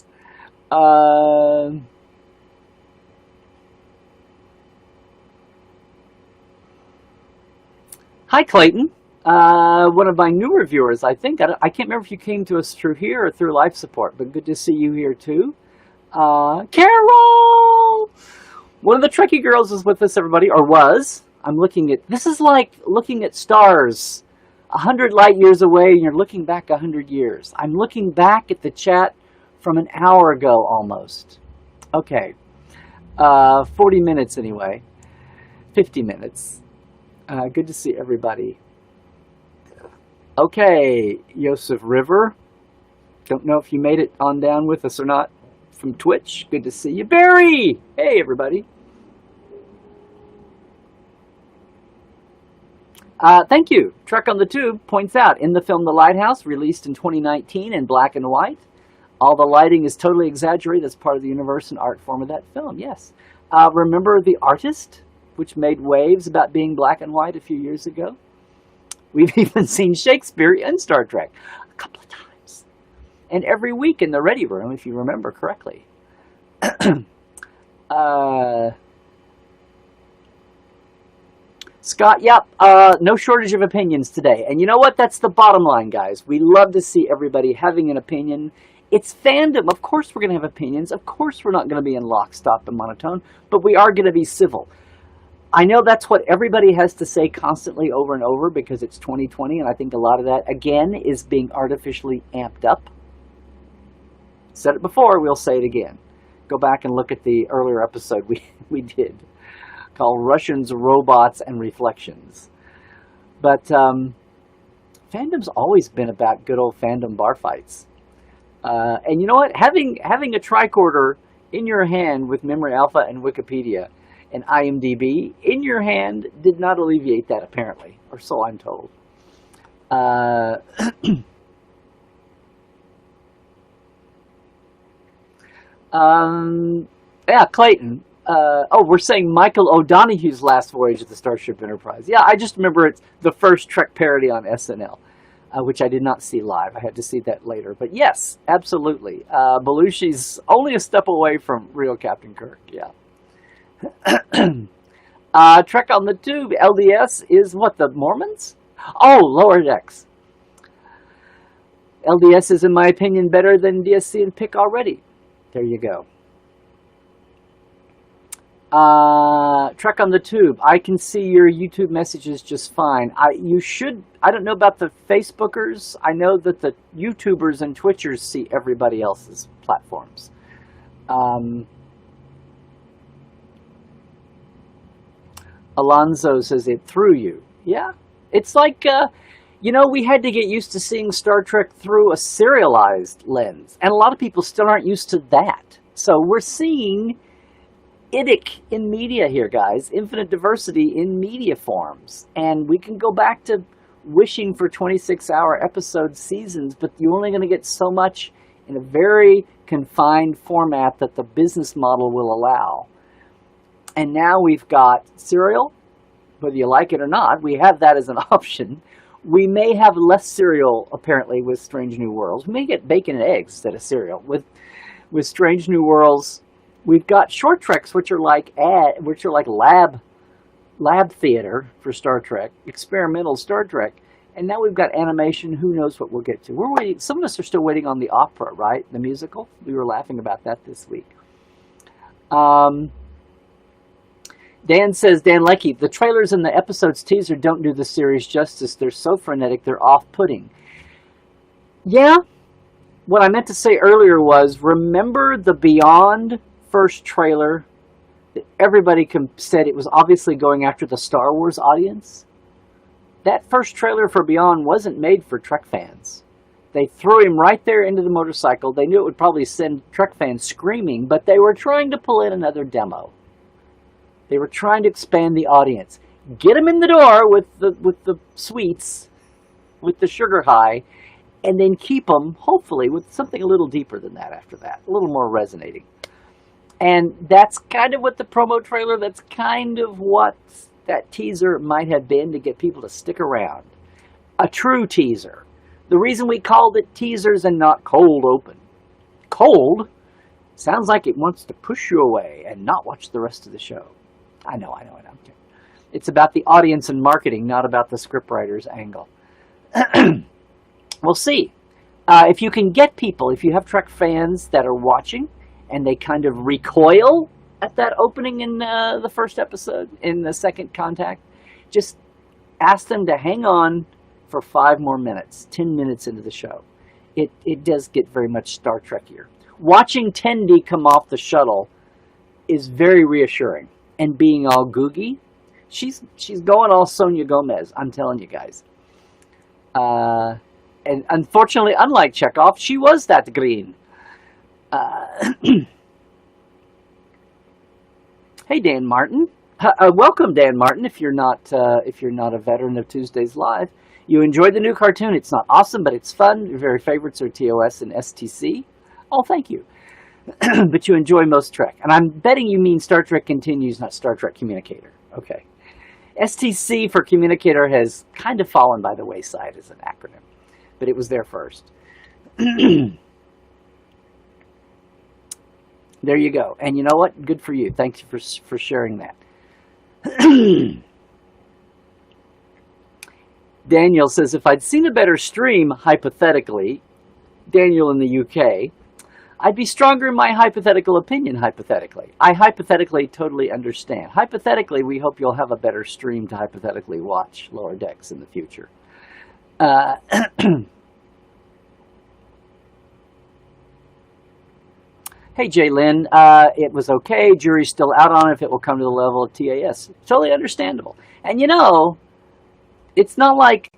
Hi, Clayton. One of my newer viewers, I think. I can't remember if you came to us through here or through live support, but good to see you here too. Carol! One of the Trekkie girls is with us, everybody, or was. This is like looking at stars 100 light years away, and you're looking back 100 years. I'm looking back at the chat from an hour ago, almost. Okay. 40 minutes, anyway. 50 minutes. Good to see everybody. Okay, Yosef River. Don't know if you made it on down with us or not from Twitch. Good to see you. Barry! Hey, everybody. Thank you. Trek on the Tube points out, in the film The Lighthouse, released in 2019 in black and white, all the lighting is totally exaggerated as part of the universe and art form of that film. Yes. Remember The Artist, which made waves about being black and white a few years ago? We've even seen Shakespeare in Star Trek a couple of times. And every week in the Ready Room, if you remember correctly. Scott, yep, no shortage of opinions today. And you know what? That's the bottom line, guys. We love to see everybody having an opinion. It's fandom. Of course we're going to have opinions. Of course we're not going to be in lockstep and monotone, but we are going to be civil. I know that's what everybody has to say constantly over and over because it's 2020, and I think a lot of that, again, is being artificially amped up. Said it before, we'll say it again. Go back and look at the earlier episode we did called Russians, Robots, and Reflections. But fandom's always been about good old fandom bar fights. And you know what? Having a tricorder in your hand with Memory Alpha and Wikipedia and IMDb in your hand did not alleviate that, apparently, or so I'm told. Yeah, Clayton. We're saying Michael O'Donoghue's last voyage of the Starship Enterprise. Yeah, I just remember it's the first Trek parody on SNL, which I did not see live. I had to see that later. But yes, absolutely. Belushi's only a step away from real Captain Kirk. Yeah. Trek on the Tube. LDS is what, the Mormons? Oh, Lower Decks. LDS is, in my opinion, better than DSC and Pick already. There you go. Trek on the Tube. I can see your YouTube messages just fine. I don't know about the Facebookers. I know that the YouTubers and Twitchers see everybody else's platforms. Alonzo says it through you. Yeah. It's like, we had to get used to seeing Star Trek through a serialized lens. And a lot of people still aren't used to that. So we're seeing IDIC in media here, guys. Infinite diversity in media forms. And we can go back to wishing for 26-hour episode seasons, but you're only going to get so much in a very confined format that the business model will allow. And now we've got serial, whether you like it or not. We have that as an option. We may have less cereal, apparently, with Strange New Worlds. We may get bacon and eggs instead of cereal. With Strange New Worlds, we've got short treks, which are like lab theater for Star Trek, experimental Star Trek, and now we've got animation. Who knows what we'll get to? We're waiting. Some of us are still waiting on the opera, right? The musical. We were laughing about that this week. Dan says, Dan Leckie, the trailers and the episode's teaser don't do the series justice. They're so frenetic, they're off-putting. Yeah, what I meant to say earlier was, remember the Beyond first trailer that everybody said it was obviously going after the Star Wars audience? That first trailer for Beyond wasn't made for Trek fans. They threw him right there into the motorcycle. They knew it would probably send Trek fans screaming, but they were trying to pull in another demo. They were trying to expand the audience. Get them in the door with the sweets, with the sugar high, and then keep them, hopefully, with something a little deeper than that after that, a little more resonating. And that's kind of what the promo trailer, that's kind of what that teaser might have been to get people to stick around. A true teaser. The reason we called it teasers and not cold open. Cold sounds like it wants to push you away and not watch the rest of the show. I know. It's about the audience and marketing, not about the scriptwriter's angle. We'll see. If you can get people, if you have Trek fans that are watching and they kind of recoil at that opening in the first episode, in the second contact, just ask them to hang on for 5 more minutes, 10 minutes into the show. It does get very much Star Trekier. Watching Tendi come off the shuttle is very reassuring. And being all googie, she's going all Sonia Gomez, I'm telling you guys. And unfortunately, unlike Chekhov, she was that green. Uh, hey, Dan Martin. Welcome, Dan Martin. If you're not a veteran of Tuesdays Live, you enjoyed the new cartoon. It's not awesome, but it's fun. Your very favorites are TOS and STC. Oh, thank you. But you enjoy most Trek, and I'm betting you mean Star Trek Continues, not Star Trek Communicator. Okay. STC for Communicator has kind of fallen by the wayside as an acronym, but it was there first. There you go. And you know what? Good for you. Thanks for sharing that. Daniel says, if I'd seen a better stream, hypothetically, Daniel in the UK, I'd be stronger in my hypothetical opinion, hypothetically. I hypothetically totally understand. Hypothetically, we hope you'll have a better stream to hypothetically watch Lower Decks in the future. Hey, Jay Lynn, it was okay. Jury's still out on it if it will come to the level of TAS. Totally understandable. And you know, it's not like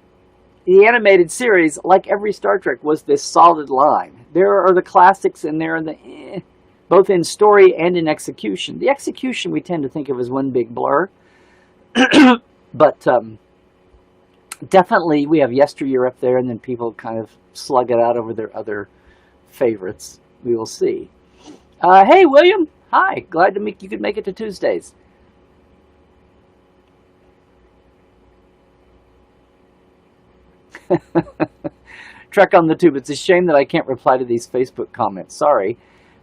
the animated series, like every Star Trek, was this solid line. There are the classics and there are the both in story and in execution. The execution we tend to think of as one big blur. But definitely we have Yesteryear up there, and then people kind of slug it out over their other favorites. We will see. Hey, William. Hi. Glad you could make it to Tuesdays. Trek on the Tube. It's a shame that I can't reply to these Facebook comments. Sorry.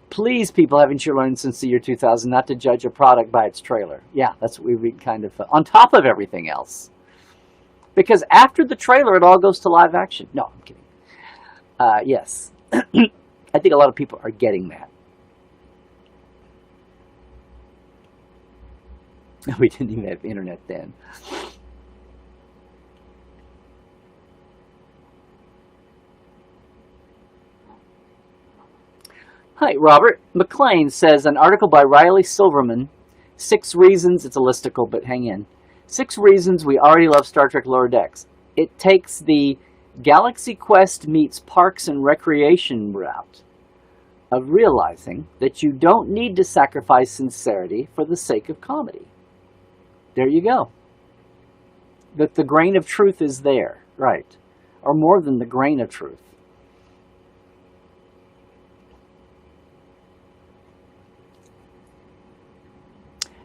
Please, people, haven't you learned since the year 2000 not to judge a product by its trailer? Yeah, that's what we read kind of on top of everything else. Because after the trailer, it all goes to live action. No, I'm kidding. Yes. I think a lot of people are getting that. We didn't even have internet then. Hi, Robert. McLean says an article by Riley Silverman, 6 Reasons, it's a listicle, but hang in. 6 Reasons We Already Love Star Trek Lower Decks. It takes the Galaxy Quest meets Parks and Recreation route of realizing that you don't need to sacrifice sincerity for the sake of comedy. There you go. That the grain of truth is there, right? Or more than the grain of truth.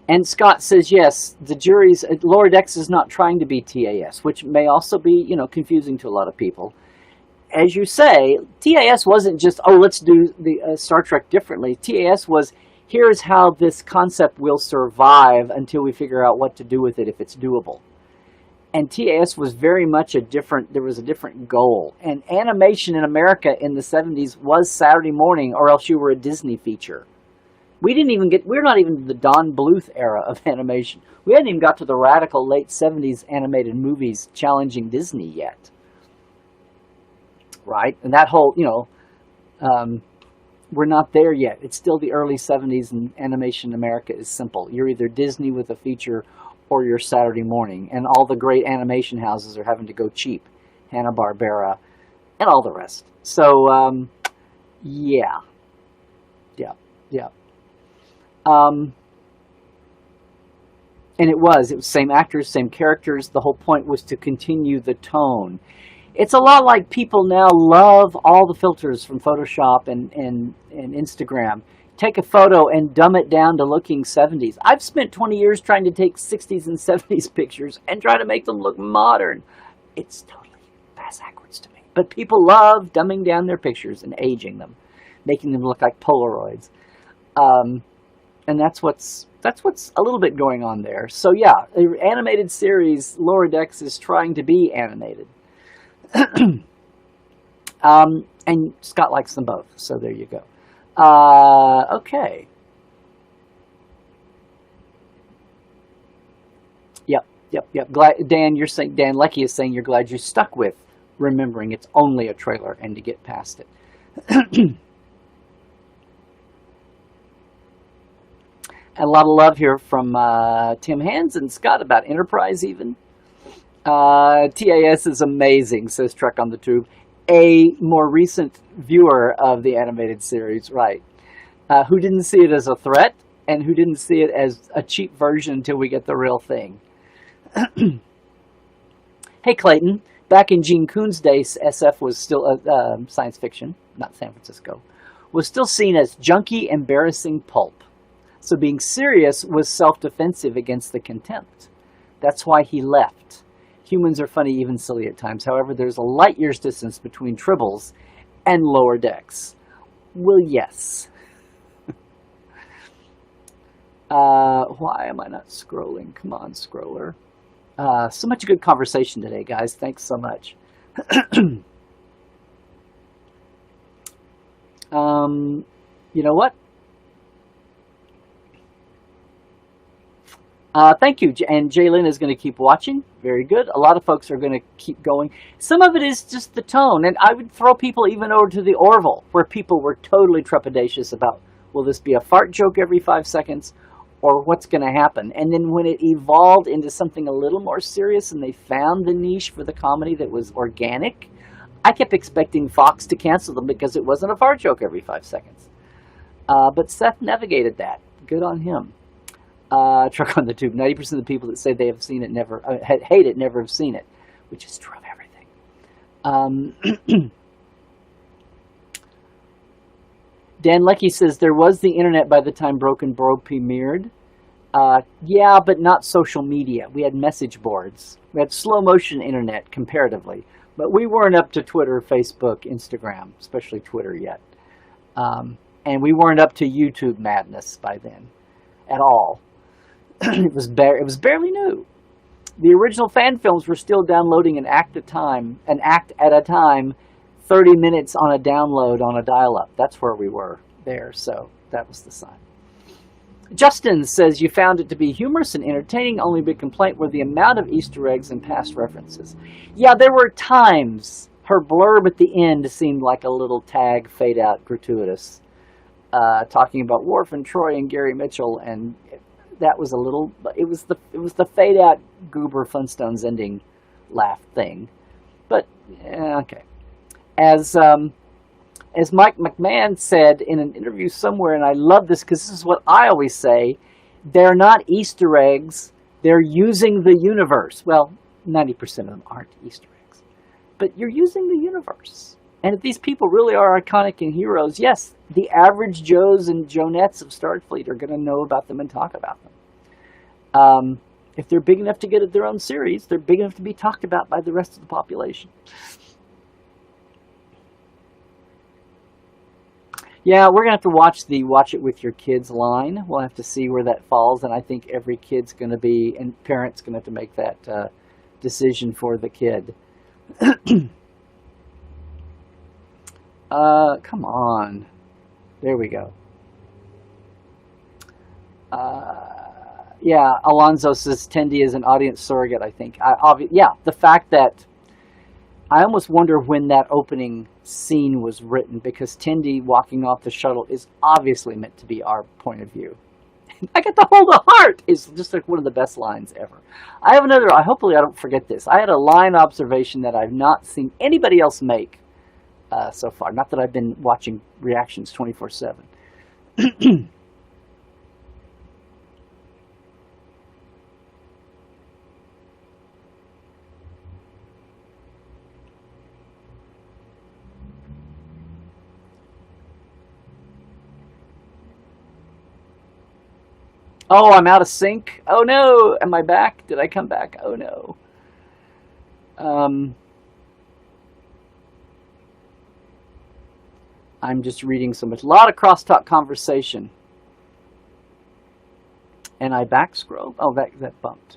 And Scott says, yes, the jury's Lower Decks is not trying to be TAS, which may also be, confusing to a lot of people. As you say, TAS wasn't just, let's do the Star Trek differently. TAS was, here's how this concept will survive until we figure out what to do with it if it's doable. And TAS was very much there was a different goal. And animation in America in the 70s was Saturday morning, or else you were a Disney feature. We're not even in the Don Bluth era of animation. We hadn't even got to the radical late 70s animated movies challenging Disney yet. Right? And that whole, we're not there yet. It's still the early 70s, and animation in America is simple. You're either Disney with a feature or you're Saturday morning. And all the great animation houses are having to go cheap. Hanna-Barbera and all the rest. So, yeah. And it was same actors, same characters. The whole point was to continue the tone. It's a lot like people now love all the filters from Photoshop and Instagram. Take a photo and dumb it down to looking 70s. I've spent 20 years trying to take 60s and 70s pictures and try to make them look modern. It's totally backwards to me. But people love dumbing down their pictures and aging them, making them look like Polaroids. And that's what's a little bit going on there. So yeah, the animated series Lower Decks is trying to be animated. And Scott likes them both, so there you go. Okay. Yep. Dan Leckie is saying you're glad you stuck with remembering it's only a trailer and to get past it. And a lot of love here from Tim Hans and Scott about Enterprise even. TAS is amazing, says Trek on the Tube. A more recent viewer of the animated series, right? Who didn't see it as a threat and who didn't see it as a cheap version until we get the real thing. Hey, Clayton. Back in Gene Coon's days, SF was still science fiction, not San Francisco, was still seen as junky, embarrassing pulp. So being serious was self-defensive against the contempt. That's why he left. Humans are funny, even silly at times. However, there's a light years distance between Tribbles and Lower Decks. Well, yes. Why am I not scrolling? Come on, scroller. So much good conversation today, guys. Thanks so much. You know what? Thank you. And Jaylyn is going to keep watching. Very good. A lot of folks are going to keep going. Some of it is just the tone. And I would throw people even over to the Orville, where people were totally trepidatious about, will this be a fart joke every 5 seconds? Or what's going to happen? And then when it evolved into something a little more serious and they found the niche for the comedy that was organic, I kept expecting Fox to cancel them because it wasn't a fart joke every 5 seconds. But Seth navigated that. Good on him. Truck on the Tube. 90% of the people that say they have seen it hate it never have seen it, which is true of everything. Dan Leckie says there was the internet by the time Broken Bro premiered. Yeah, but not social media. We had message boards. We had slow motion internet comparatively, but we weren't up to Twitter, Facebook, Instagram, especially Twitter yet. And we weren't up to YouTube madness by then at all. It was barely new. The original fan films were still downloading an act at a time, 30 minutes on a download on a dial-up. That's where we were there, so that was the sign. Justin says you found it to be humorous and entertaining. Only big complaint were the amount of Easter eggs and past references. Yeah, there were times her blurb at the end seemed like a little tag fade out gratuitous, talking about Worf and Troy and Gary Mitchell, and that was a little. It was the fade out Goober Flintstones ending laugh thing, but okay. As Mike McMahon said in an interview somewhere, and I love this because this is what I always say, they're not Easter eggs, they're using the universe. Well, 90% of them aren't Easter eggs, but you're using the universe. And if these people really are iconic and heroes, yes, the average Joes and Jonettes of Starfleet are going to know about them and talk about them. If they're big enough to get their own series, they're big enough to be talked about by the rest of the population. Yeah, we're going to have to watch the Watch It With Your Kids line. We'll have to see where that falls, and I think every kid's going to be, and parents going to have to make that decision for the kid. Come on. There we go. Yeah, Alonzo says Tendi is an audience surrogate, I think. Yeah, the fact that I almost wonder when that opening scene was written, because Tendi walking off the shuttle is obviously meant to be our point of view. I get to hold a heart is just like one of the best lines ever. I have another, hopefully I don't forget this. I had a line observation that I've not seen anybody else make so far. Not that I've been watching reactions 24/7. Oh, I'm out of sync. Oh no, am I back? Did I come back? Oh no. I'm just reading so much. A lot of crosstalk conversation. And I back scrolled. Oh, that bumped.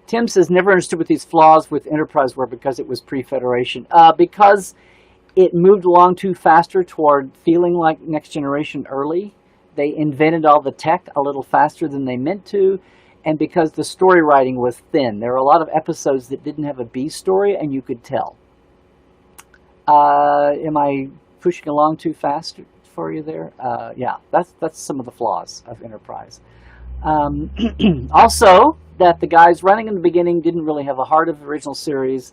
Tim says, never understood what these flaws with Enterprise were because it was pre-Federation. Because it moved along too faster toward feeling like Next Generation early. They invented all the tech a little faster than they meant to. And because the story writing was thin. There were a lot of episodes that didn't have a B story, and you could tell. Am I pushing along too fast for you there? Yeah, that's some of the flaws of Enterprise. Also, that the guys running in the beginning didn't really have a heart of the original series,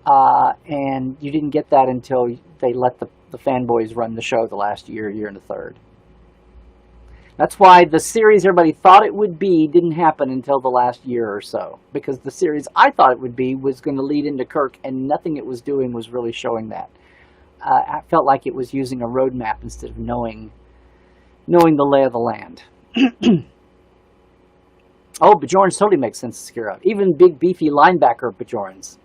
and you didn't get that until they let the fanboys run the show the last year and a third. That's why the series everybody thought it would be didn't happen until the last year or so. Because the series I thought it would be was going to lead into Kirk, and nothing it was doing was really showing that. I felt like it was using a roadmap instead of knowing the lay of the land. Oh, Bajorans totally makes sense to scare out. Even big, beefy linebacker Bajorans.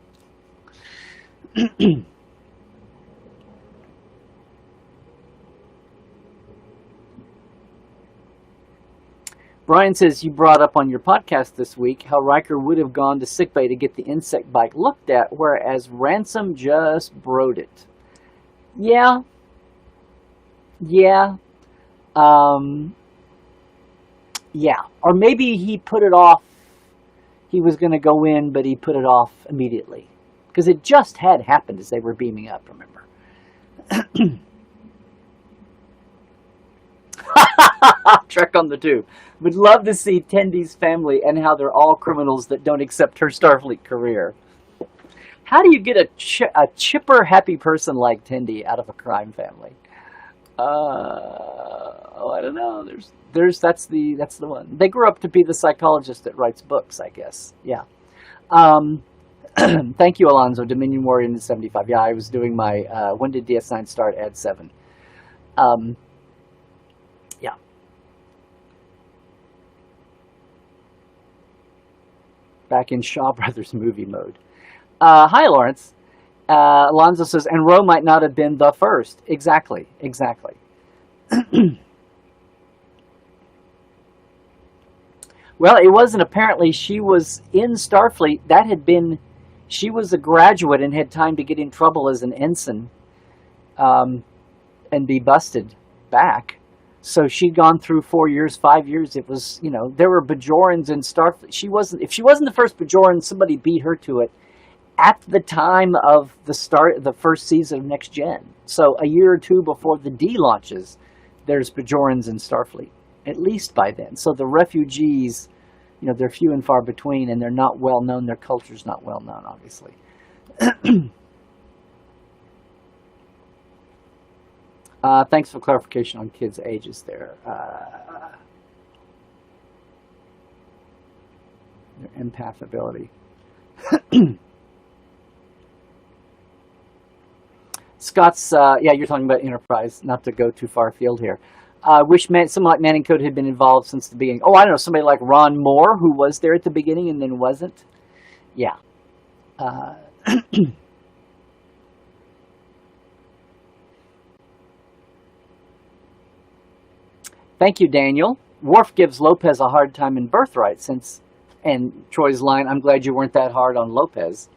Brian says, you brought up on your podcast this week how Riker would have gone to sickbay to get the insect bike looked at, whereas Ransom just broed it. Yeah. Yeah. Yeah. Or maybe he put it off. He was going to go in, but he put it off immediately. Because it just had happened as they were beaming up, remember? Trek on the Tube. Would love to see Tendy's family and how they're all criminals that don't accept her Starfleet career. How do you get a chipper, happy person like Tendy out of a crime family? I don't know. That's the one. They grew up to be the psychologist that writes books, I guess. Yeah. Thank you, Alonzo. Dominion Warrior in the 75. Yeah, I was doing my when did DS9 start? Ad 7. Yeah. Back in Shaw Brothers movie mode. Hi, Lawrence. Alonzo says, and Ro might not have been the first. Exactly. Well, it wasn't. Apparently, she was in Starfleet. She was a graduate and had time to get in trouble as an ensign and be busted back. So she'd gone through 4 years, 5 years. It was, there were Bajorans in Starfleet. If she wasn't the first Bajoran, somebody beat her to it at the time of the first season of Next Gen. So a year or two before the D launches, there's Bajorans in Starfleet, at least by then. So the refugees, they're few and far between, and they're not well known. Their culture's not well known, obviously. Thanks for clarification on kids' ages there. Their empath ability. Scott's, you're talking about Enterprise, not to go too far afield here. Wish someone like Manning Code had been involved since the beginning. Oh, I don't know, somebody like Ron Moore, who was there at the beginning and then wasn't. Yeah. Thank you, Daniel. Worf gives Lopez a hard time in Birthright and Troy's line, I'm glad you weren't that hard on Lopez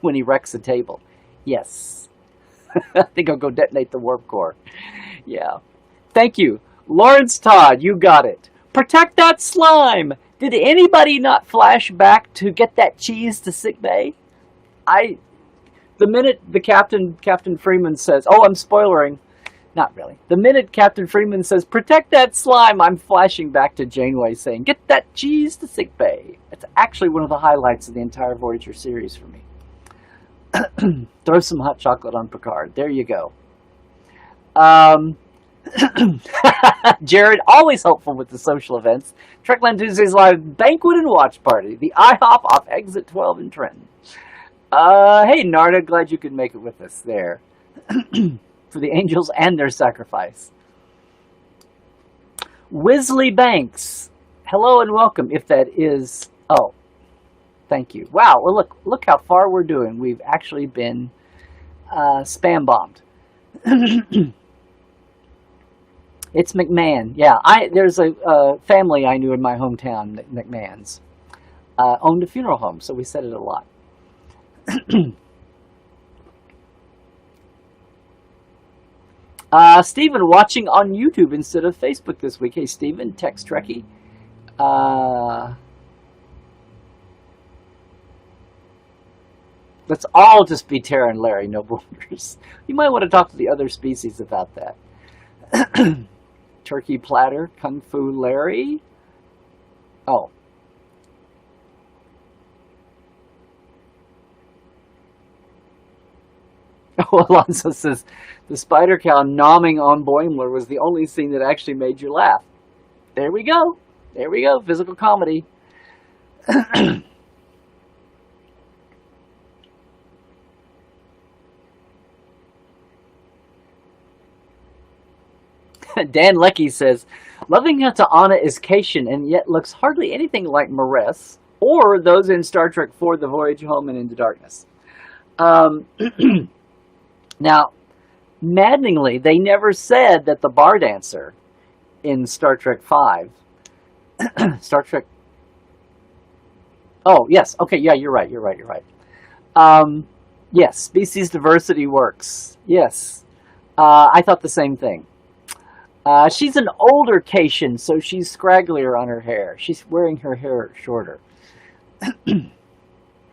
when he wrecks the table. Yes. I think I'll go detonate the warp core. Yeah. Thank you. Lawrence Todd, you got it. Protect that slime. Did anybody not flash back to get that cheese to sickbay? The minute the Captain Freeman says, oh, I'm spoilering. Not really. The minute Captain Freeman says, protect that slime, I'm flashing back to Janeway saying, get that cheese to sickbay. It's actually one of the highlights of the entire Voyager series for me. Throw some hot chocolate on Picard. There you go. Jared, always helpful with the social events. Trekland Tuesdays Live Banquet and Watch Party. The IHOP off Exit 12 in Trenton. Hey, Narda, glad you could make it with us there. For the angels and their sacrifice. Wisley Banks, hello and welcome. If that is, thank you. Wow, well look how far we're doing. We've actually been spam bombed. It's McMahon. Yeah, there's a family I knew in my hometown, McMahon's, owned a funeral home, so we said it a lot. Stephen, watching on YouTube instead of Facebook this week. Hey, Stephen, Text Trekkie. Let's all just be Tara and Larry, no borders. You might want to talk to the other species about that. Turkey Platter, Kung Fu Larry. Oh. Oh, Alonso says, the spider cow nomming on Boimler was the only scene that actually made you laugh. There we go. There we go. Physical comedy. Dan Leckie says, loving how Ta'ana is Cation and yet looks hardly anything like Maress or those in Star Trek IV, The Voyage Home and Into Darkness. Now, maddeningly, they never said that the bar dancer in Star Trek V, Star Trek... Oh, yes. Okay, yeah, you're right. Yes, species diversity works. Yes. I thought the same thing. She's an older Cation, so she's scragglier on her hair. She's wearing her hair shorter.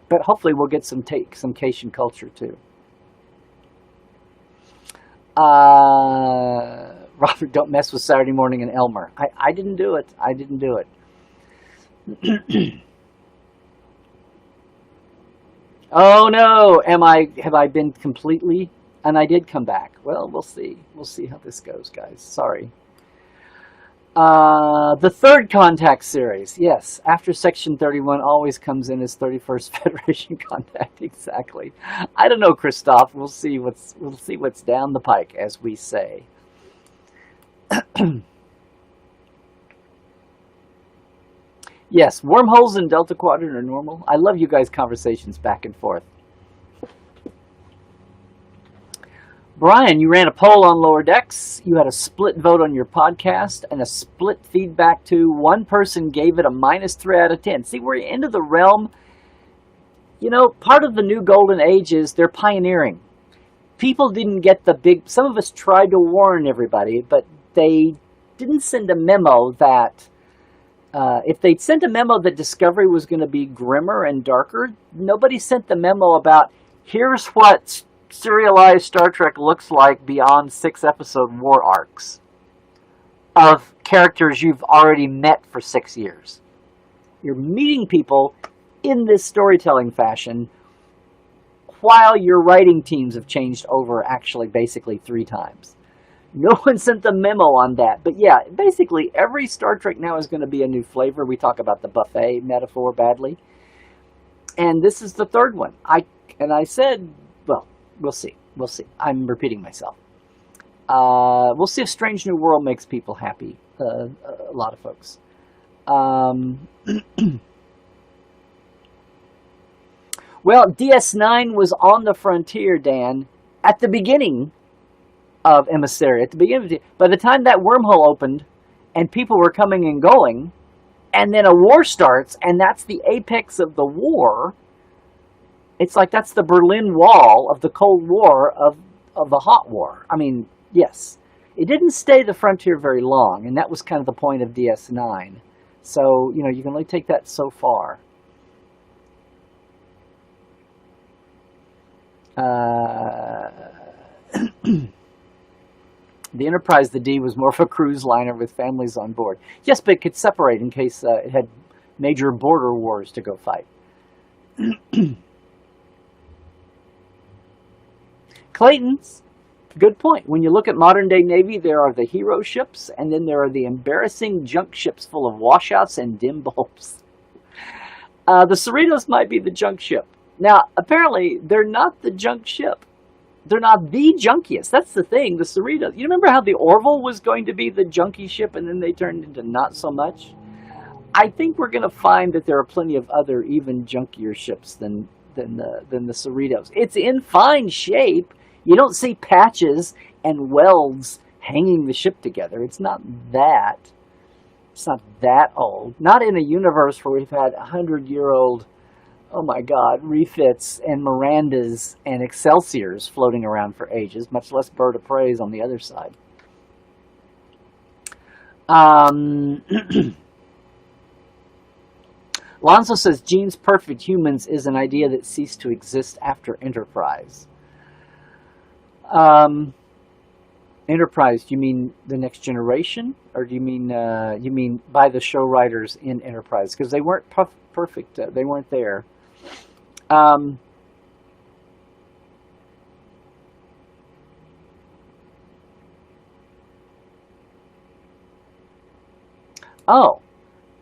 But hopefully we'll get some Cation culture, too. Robert, don't mess with Saturday Morning and Elmer. I didn't do it. I didn't do it. Oh no! Have I been completely? And I did come back. Well, we'll see. We'll see how this goes, guys. Sorry. The third Contact series. Yes, after Section 31 always comes in as 31st Federation Contact. Exactly. I don't know, Christoph. We'll see what's down the pike, as we say. Yes, wormholes in Delta Quadrant are normal. I love you guys' conversations back and forth. Brian, you ran a poll on Lower Decks. You had a split vote on your podcast and a split feedback too. One person gave it a -3 out of 10. See, we're into the realm. You know, part of the new golden age is they're pioneering. People didn't get the big... Some of us tried to warn everybody, but they didn't send a memo that... if they'd sent a memo that Discovery was going to be grimmer and darker, nobody sent the memo about, here's what serialized Star Trek looks like beyond 6-episode war arcs of characters you've already met for 6 years. You're meeting people in this storytelling fashion while your writing teams have changed over actually basically 3 times. No one sent the memo on that. But yeah, basically every Star Trek now is going to be a new flavor. We talk about the buffet metaphor badly. And this is the third one. I said, well, we'll see. We'll see. I'm repeating myself. We'll see if Strange New World makes people happy. A lot of folks. Well, DS9 was on the frontier, Dan, at the beginning of Emissary. At the beginning, by the time that wormhole opened, and people were coming and going, and then a war starts, and that's the apex of the war. It's like that's the Berlin Wall of the Cold War of the Hot War. I mean, yes, it didn't stay the frontier very long, and that was kind of the point of DS9. So you know you can only take that so far. The Enterprise, the D, was more of a cruise liner with families on board. Yes, but it could separate in case it had major border wars to go fight. Clayton's, good point. When you look at modern-day Navy, there are the hero ships, and then there are the embarrassing junk ships full of washouts and dim bulbs. The Cerritos might be the junk ship. Now, apparently, they're not the junk ship. They're not the junkiest. That's the thing, the Cerritos. You remember how the Orville was going to be the junkie ship and then they turned into not so much? I think we're going to find that there are plenty of other even junkier ships than the Cerritos. It's in fine shape. You don't see patches and welds hanging the ship together. It's not that. It's not that old. Not in a universe where we've had 100-year-old... oh my God, refits and Mirandas and Excelsiors floating around for ages, much less Bird of Prey on the other side. Lonzo says Gene's perfect humans is an idea that ceased to exist after Enterprise. Enterprise, do you mean the Next Generation, or do you mean by the show writers in Enterprise? Because they weren't perfect. They weren't there. Um, oh,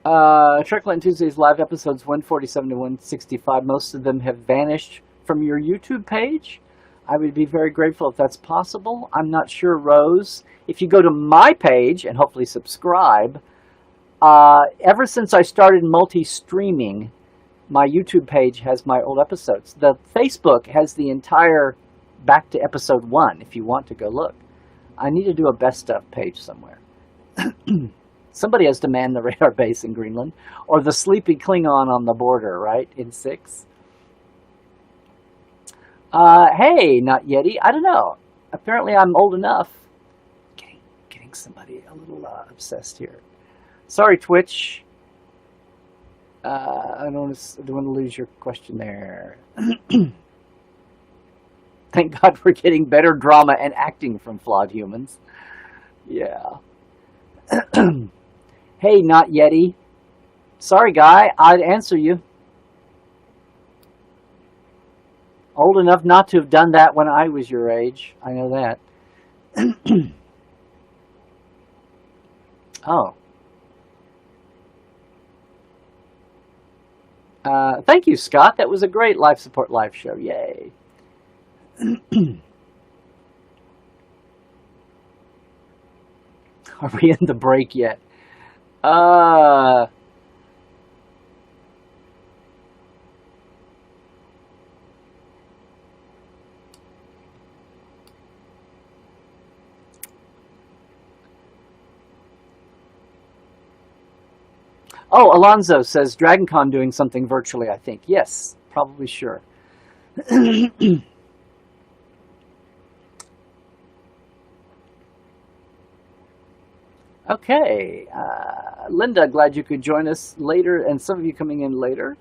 Trekland Tuesdays live episodes 147 to 165. Most of them have vanished from your YouTube page. I would be very grateful if that's possible. I'm not sure, Rose. If you go to my page and hopefully subscribe, ever since I started multi-streaming, my YouTube page has my old episodes. The Facebook has the entire back to episode 1 if you want to go look. I need to do a best of page somewhere. Somebody has to man the radar base in Greenland, or the sleepy Klingon on the border, right, in 6. Hey, not Yeti. I don't know. Apparently I'm old enough. Getting somebody a little obsessed here. Sorry, Twitch. I don't want to lose your question there. Thank God we're getting better drama and acting from flawed humans. Yeah. Hey, not Yeti. Sorry, guy. I'd answer you. Old enough not to have done that when I was your age. I know that. Oh. Thank you, Scott. That was a great life support live show. Yay. Are we in the break yet? Oh, Alonzo says DragonCon doing something virtually, I think. Yes, probably sure. Okay. Linda, glad you could join us later, and some of you coming in later.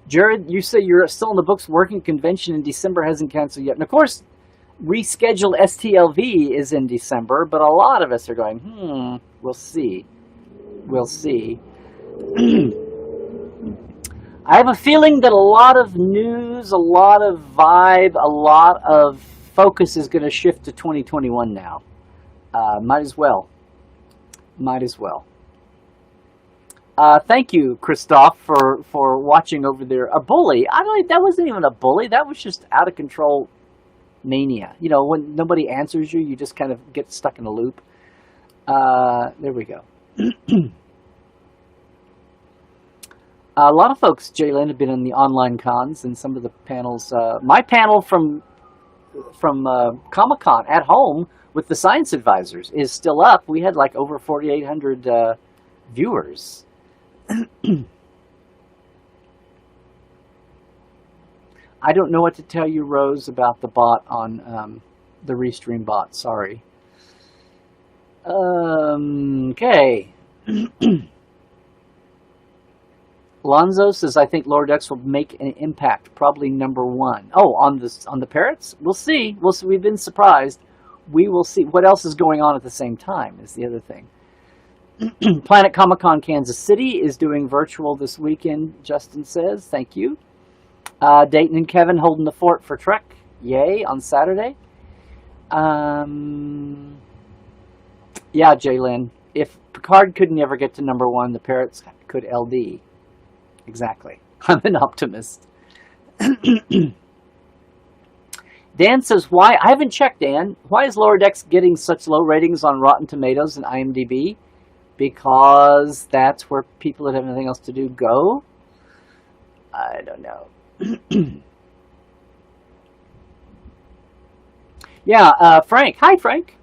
Jared, you say you're still in the books working convention in December, hasn't canceled yet. And of course, rescheduled STLV is in December, but a lot of us are going, we'll see. We'll see. I have a feeling that a lot of news, a lot of vibe, a lot of focus is going to shift to 2021 now. Might as well. Might as well. Thank you, Christoph, for watching over there. A bully? That wasn't even a bully. That was just out of control mania. You know, when nobody answers you, you just kind of get stuck in a loop. There we go. A lot of folks, Jalen, have been in the online cons and some of the panels. My panel from Comic-Con at home with the science advisors is still up. We had like over 4,800 viewers. I don't know what to tell you, Rose, about the bot on the Restream bot. Sorry. Okay. Lonzo says, I think Lower Decks will make an impact, probably number 1. Oh, on the parrots? We'll see. We'll see. We've been surprised. We will see. What else is going on at the same time is the other thing. Planet Comic-Con Kansas City is doing virtual this weekend, Justin says. Thank you. Dayton and Kevin holding the fort for Trek. Yay, on Saturday. Yeah, Jalen. If Picard could never get to number 1, the parrots could LD. Exactly. I'm an optimist. Dan says, why? I haven't checked, Dan. Why is Lower Decks getting such low ratings on Rotten Tomatoes and IMDb? Because that's where people that have nothing else to do go? I don't know. Yeah, Frank. Hi, Frank.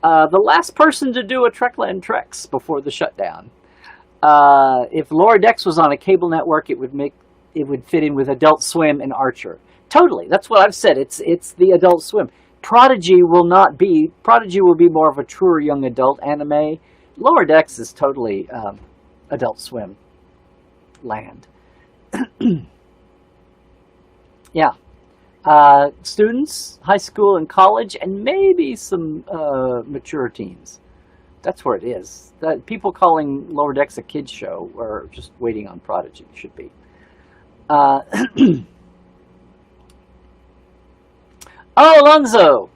The last person to do a Trekland Treks before the shutdown. If Lower Decks was on a cable network, it would fit in with Adult Swim and Archer. Totally, that's what I've said. It's the Adult Swim. Prodigy will be more of a truer young adult anime. Lower Decks is totally Adult Swim land. Yeah. Students, high school and college, and maybe some mature teens. That's where it is. That people calling Lower Decks a kids show or just waiting on Prodigy should be. Oh, Alonzo!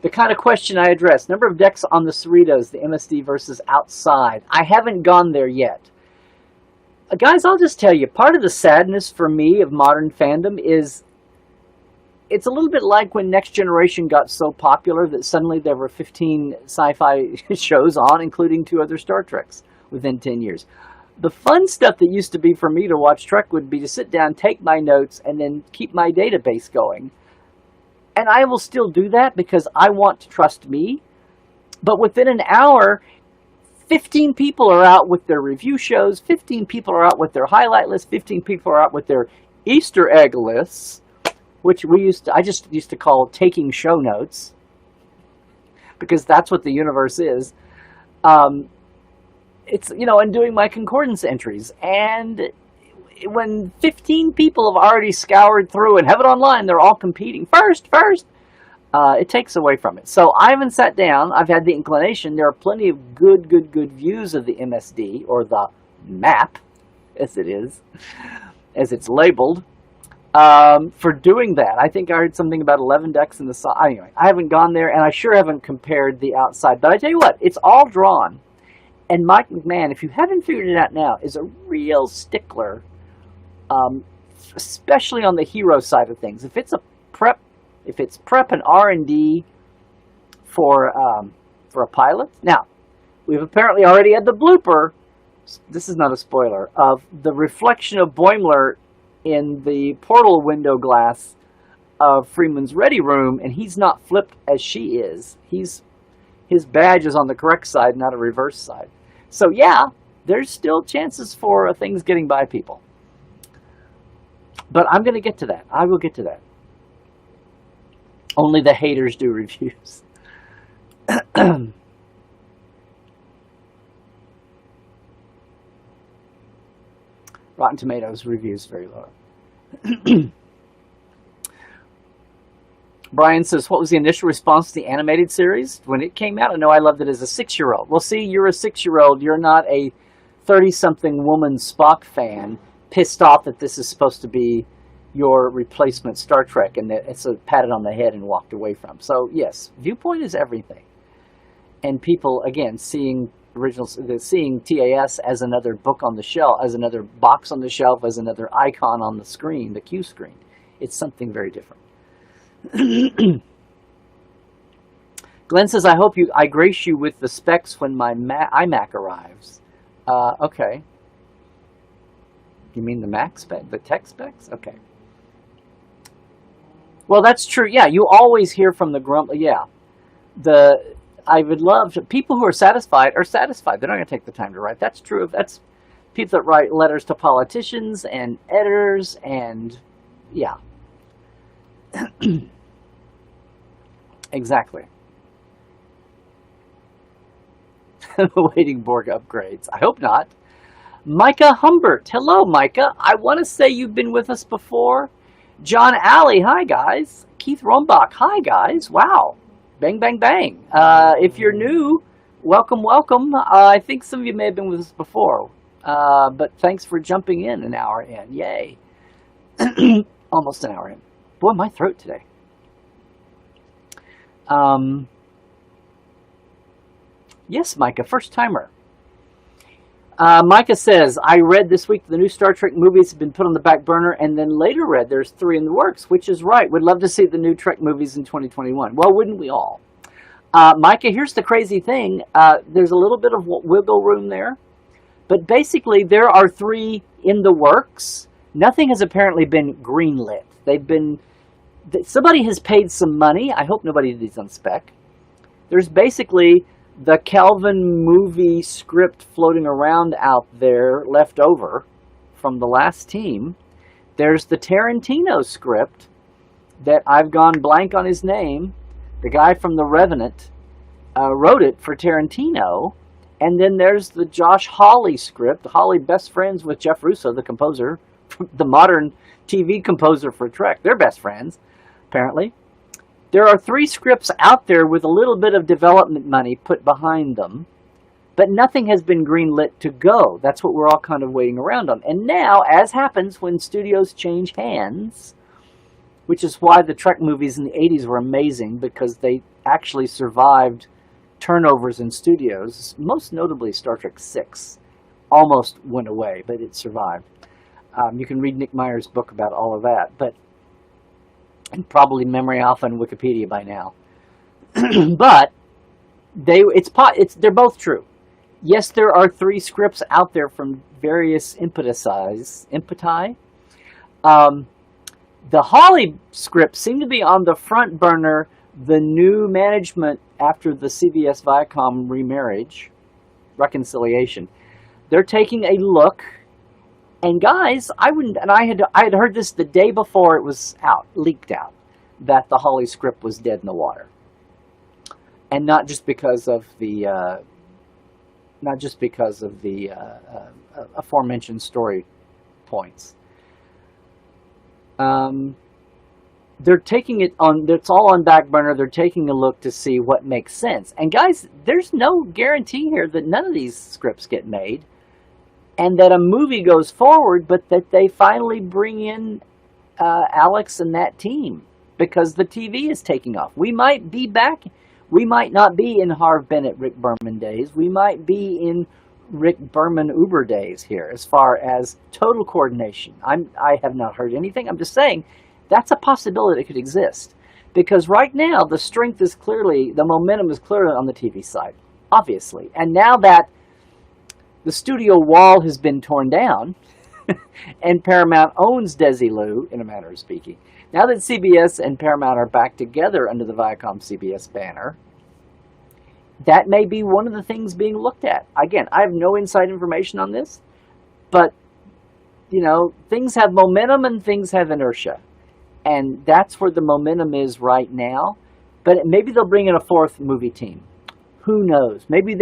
The kind of question I addressed. Number of decks on the Cerritos, the MSD versus outside. I haven't gone there yet. Guys, I'll just tell you, part of the sadness for me of modern fandom is it's a little bit like when Next Generation got so popular that suddenly there were 15 sci-fi shows on, including 2 other Star Treks within 10 years. The fun stuff that used to be for me to watch Trek would be to sit down, take my notes, and then keep my database going. And I will still do that because I want to trust me. But within an hour, 15 people are out with their review shows, 15 people are out with their highlight lists, 15 people are out with their Easter egg lists, which I just used to call taking show notes, because that's what the universe is. It's, and doing my concordance entries. And when 15 people have already scoured through and have it online, they're all competing first, it takes away from it. So I haven't sat down. I've had the inclination. There are plenty of good views of the MSD, or the map, as it is, as it's labeled, for doing that. I think I heard something about 11 decks in the side. Anyway, I haven't gone there, and I sure haven't compared the outside. But I tell you what, it's all drawn. And Mike McMahon, if you haven't figured it out now, is a real stickler, especially on the hero side of things. If it's prep and R&D for a pilot. Now, we've apparently already had the blooper. This is not a spoiler, of the reflection of Boimler in the portal window glass of Freeman's ready room, and he's not flipped as she is. His badge is on the correct side, not a reverse side. So yeah, there's still chances for things getting by people. But I'm going to get to that. I will get to that. Only the haters do reviews. Rotten Tomatoes reviews very low. Brian says, what was the initial response to the animated series? When it came out, I know I loved it as a 6-year-old. Well, see, you're a 6-year-old. You're not a 30-something woman Spock fan pissed off that this is supposed to be your replacement Star Trek, and that it's a patted on the head and walked away from. So, yes, viewpoint is everything. And people, again, seeing TAS as another book on the shelf, as another box on the shelf, as another icon on the screen, the Q screen. It's something very different. Glenn says, I hope I grace you with the specs when my iMac arrives. Okay. You mean the Mac spec, the tech specs? Okay. Well, that's true. Yeah, you always hear from the grump. Yeah. I would love people who are satisfied are satisfied. They're not going to take the time to write. That's true. That's people that write letters to politicians and editors, and yeah. Exactly. Waiting Borg upgrades. I hope not. Micah Humbert. Hello, Micah. I want to say you've been with us before. John Alley. Hi, guys. Keith Rombach. Hi, guys. Wow. Bang, bang, bang. If you're new, welcome, welcome. I think some of you may have been with us before. But thanks for jumping in an hour in. Yay. Almost an hour in. Boy, my throat today. Yes, Micah, first timer. Micah says, I read this week the new Star Trek movies have been put on the back burner, and then later read there's 3 in the works, which is right. Would love to see the new Trek movies in 2021. Well, wouldn't we all? Micah, here's the crazy thing. There's a little bit of wiggle room there, but basically there are 3 in the works. Nothing has apparently been greenlit. Somebody has paid some money. I hope nobody did these on spec. There's basically the Calvin movie script floating around out there left over from the last team. There's the Tarantino script that I've gone blank on his name. The guy from The Revenant wrote it for Tarantino. And then there's the Josh Hawley script. Hawley, best friends with Jeff Russo, the composer, the modern TV composer for Trek. They're best friends. apparently. There are 3 scripts out there with a little bit of development money put behind them, but nothing has been greenlit to go. That's what we're all kind of waiting around on. And now, as happens when studios change hands, which is why the Trek movies in the 80s were amazing, because they actually survived turnovers in studios, most notably Star Trek VI. Almost went away, but it survived. You can read Nick Meyer's book about all of that, and probably Memory Alpha and Wikipedia by now. But they're both true. Yes, there are 3 scripts out there from various impeti. The Hawley script seemed to be on the front burner. The new management after the CBS Viacom remarriage, reconciliation, they're taking a look. And guys, I had heard this the day before it was leaked out, that the Hawley script was dead in the water, and not just because of the aforementioned story points. They're taking it on. It's all on back burner. They're taking a look to see what makes sense. And guys, there's no guarantee here that none of these scripts get made, and that a movie goes forward, but that they finally bring in Alex and that team, because the TV is taking off. We might be back. We might not be in Harv Bennett, Rick Berman days. We might be in Rick Berman Uber days here as far as total coordination. I have not heard anything. I'm just saying that's a possibility that could exist. Because right now, the momentum is clearly on the TV side, obviously. And now that the studio wall has been torn down, and Paramount owns Desilu, in a manner of speaking, now that CBS and Paramount are back together under the Viacom-CBS banner, that may be one of the things being looked at. Again, I have no inside information on this, but, things have momentum and things have inertia. And that's where the momentum is right now. But maybe they'll bring in a 4th movie team. Who knows? Maybe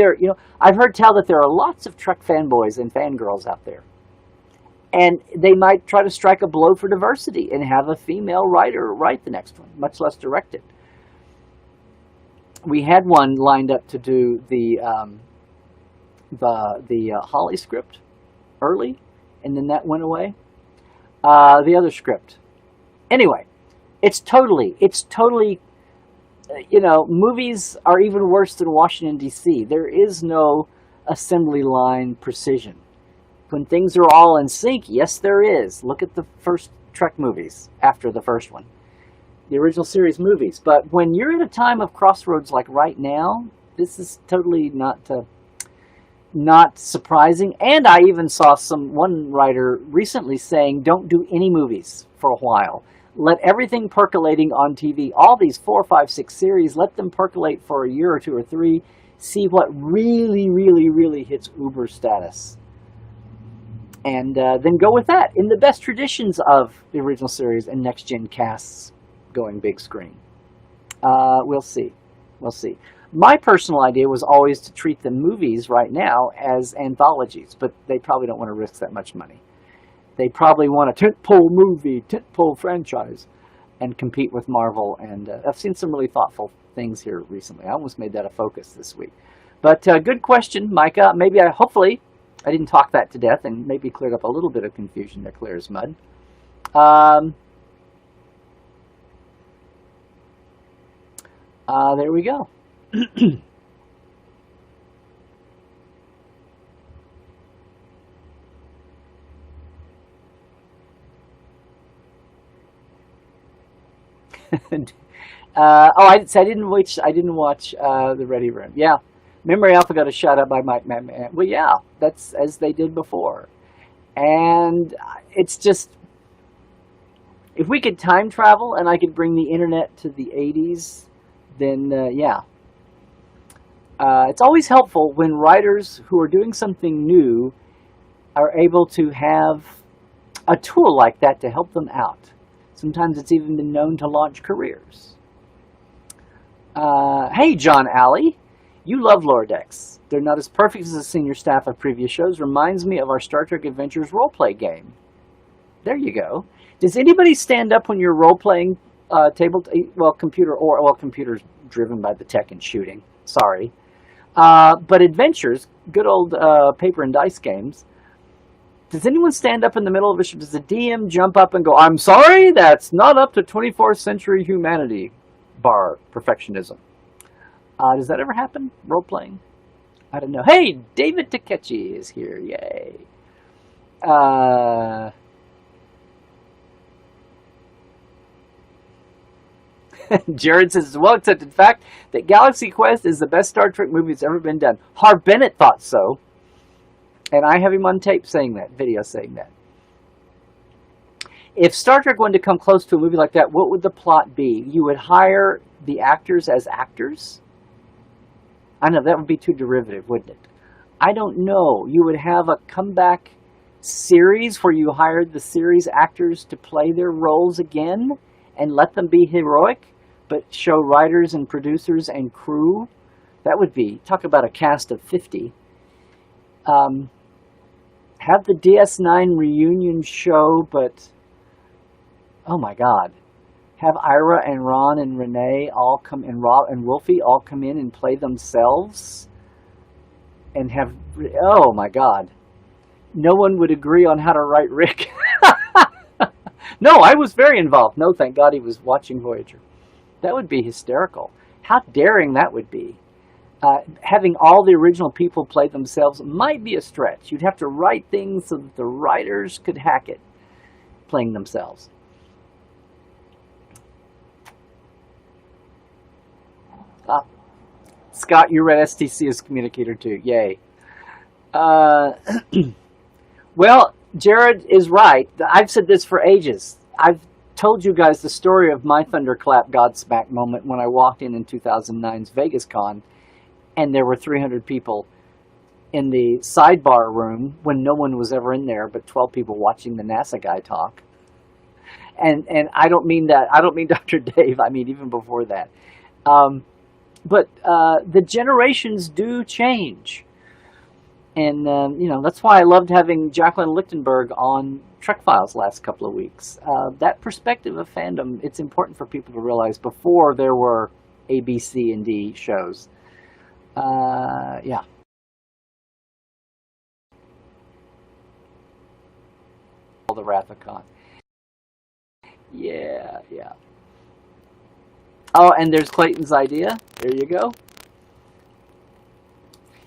I've heard tell that there are lots of Trek fanboys and fangirls out there. And they might try to strike a blow for diversity and have a female writer write the next one, much less direct it. We had one lined up to do the Hawley script early, and then that went away. The other script. Anyway, it's totally, movies are even worse than Washington, D.C. There is no assembly line precision. When things are all in sync, yes, there is. Look at the first Trek movies after the first one, the original series movies. But when you're at a time of crossroads like right now, this is totally not surprising. And I even saw one writer recently saying, don't do any movies for a while. Let everything percolating on TV, all these 4, 5, 6 series, let them percolate for a year or 2 or 3, see what really, really, really hits uber status. And then go with that, in the best traditions of the original series and next-gen casts going big screen. We'll see. My personal idea was always to treat the movies right now as anthologies, but they probably don't want to risk that much money. They probably want a tentpole movie, tentpole franchise, and compete with Marvel. And I've seen some really thoughtful things here recently. I almost made that a focus this week. But good question, Micah. Hopefully, I didn't talk that to death and maybe cleared up a little bit of confusion there, clear as mud. There we go. I didn't watch the Ready Room. Yeah, Memory Alpha got a shout out by Mike Madman. Well, yeah, that's as they did before, and it's just, if we could time travel and I could bring the internet to the 80s, then yeah. It's always helpful when writers who are doing something new are able to have a tool like that to help them out. Sometimes it's even been known to launch careers. Hey, John Alley, you love Lower Decks. They're not as perfect as the senior staff of previous shows. Reminds me of our Star Trek Adventures roleplay game. There you go. Does anybody stand up when you're role-playing computers driven by the tech and shooting. Sorry. But adventures, good old paper and dice games. Does anyone stand up in the middle of a show? Does the DM jump up and go, "I'm sorry, that's not up to 24th century humanity, bar perfectionism"? Does that ever happen? Role playing? I don't know. Hey, David Takechi is here. Yay. Jared says, it's a well accepted fact that Galaxy Quest is the best Star Trek movie that's ever been done. Harv Bennett thought so. And I have him on tape saying that, video saying that. If Star Trek wanted to come close to a movie like that, what would the plot be? You would hire the actors as actors? I know, that would be too derivative, wouldn't it? I don't know. You would have a comeback series where you hired the series actors to play their roles again and let them be heroic, but show writers and producers and crew. That would be, talk about a cast of 50. Have the DS9 reunion show, but, oh my God. Have Ira and Ron and Renee all come, and Rob and Wolfie all come in and play themselves? And have, oh my God. No one would agree on how to write Rick. No, I was very involved. No, thank God he was watching Voyager. That would be hysterical. How daring that would be. Having all the original people play themselves might be a stretch. You'd have to write things so that the writers could hack it, playing themselves. Scott, you read STC as communicator too. Yay. Well, Jared is right. I've said this for ages. I've told you guys the story of my thunderclap Godsmack moment when I walked in 2009's Vegas Con, and there were 300 people in the sidebar room when no one was ever in there but 12 people watching the NASA guy talk. And I don't mean that. I don't mean Dr. Dave. I mean even before that. But the generations do change. And, that's why I loved having Jacqueline Lichtenberg on Trek Files last couple of weeks. That perspective of fandom, it's important for people to realize before there were A, B, C, and D shows. Yeah. The Wrath of Khan. Yeah. Oh, and there's Clayton's idea. There you go.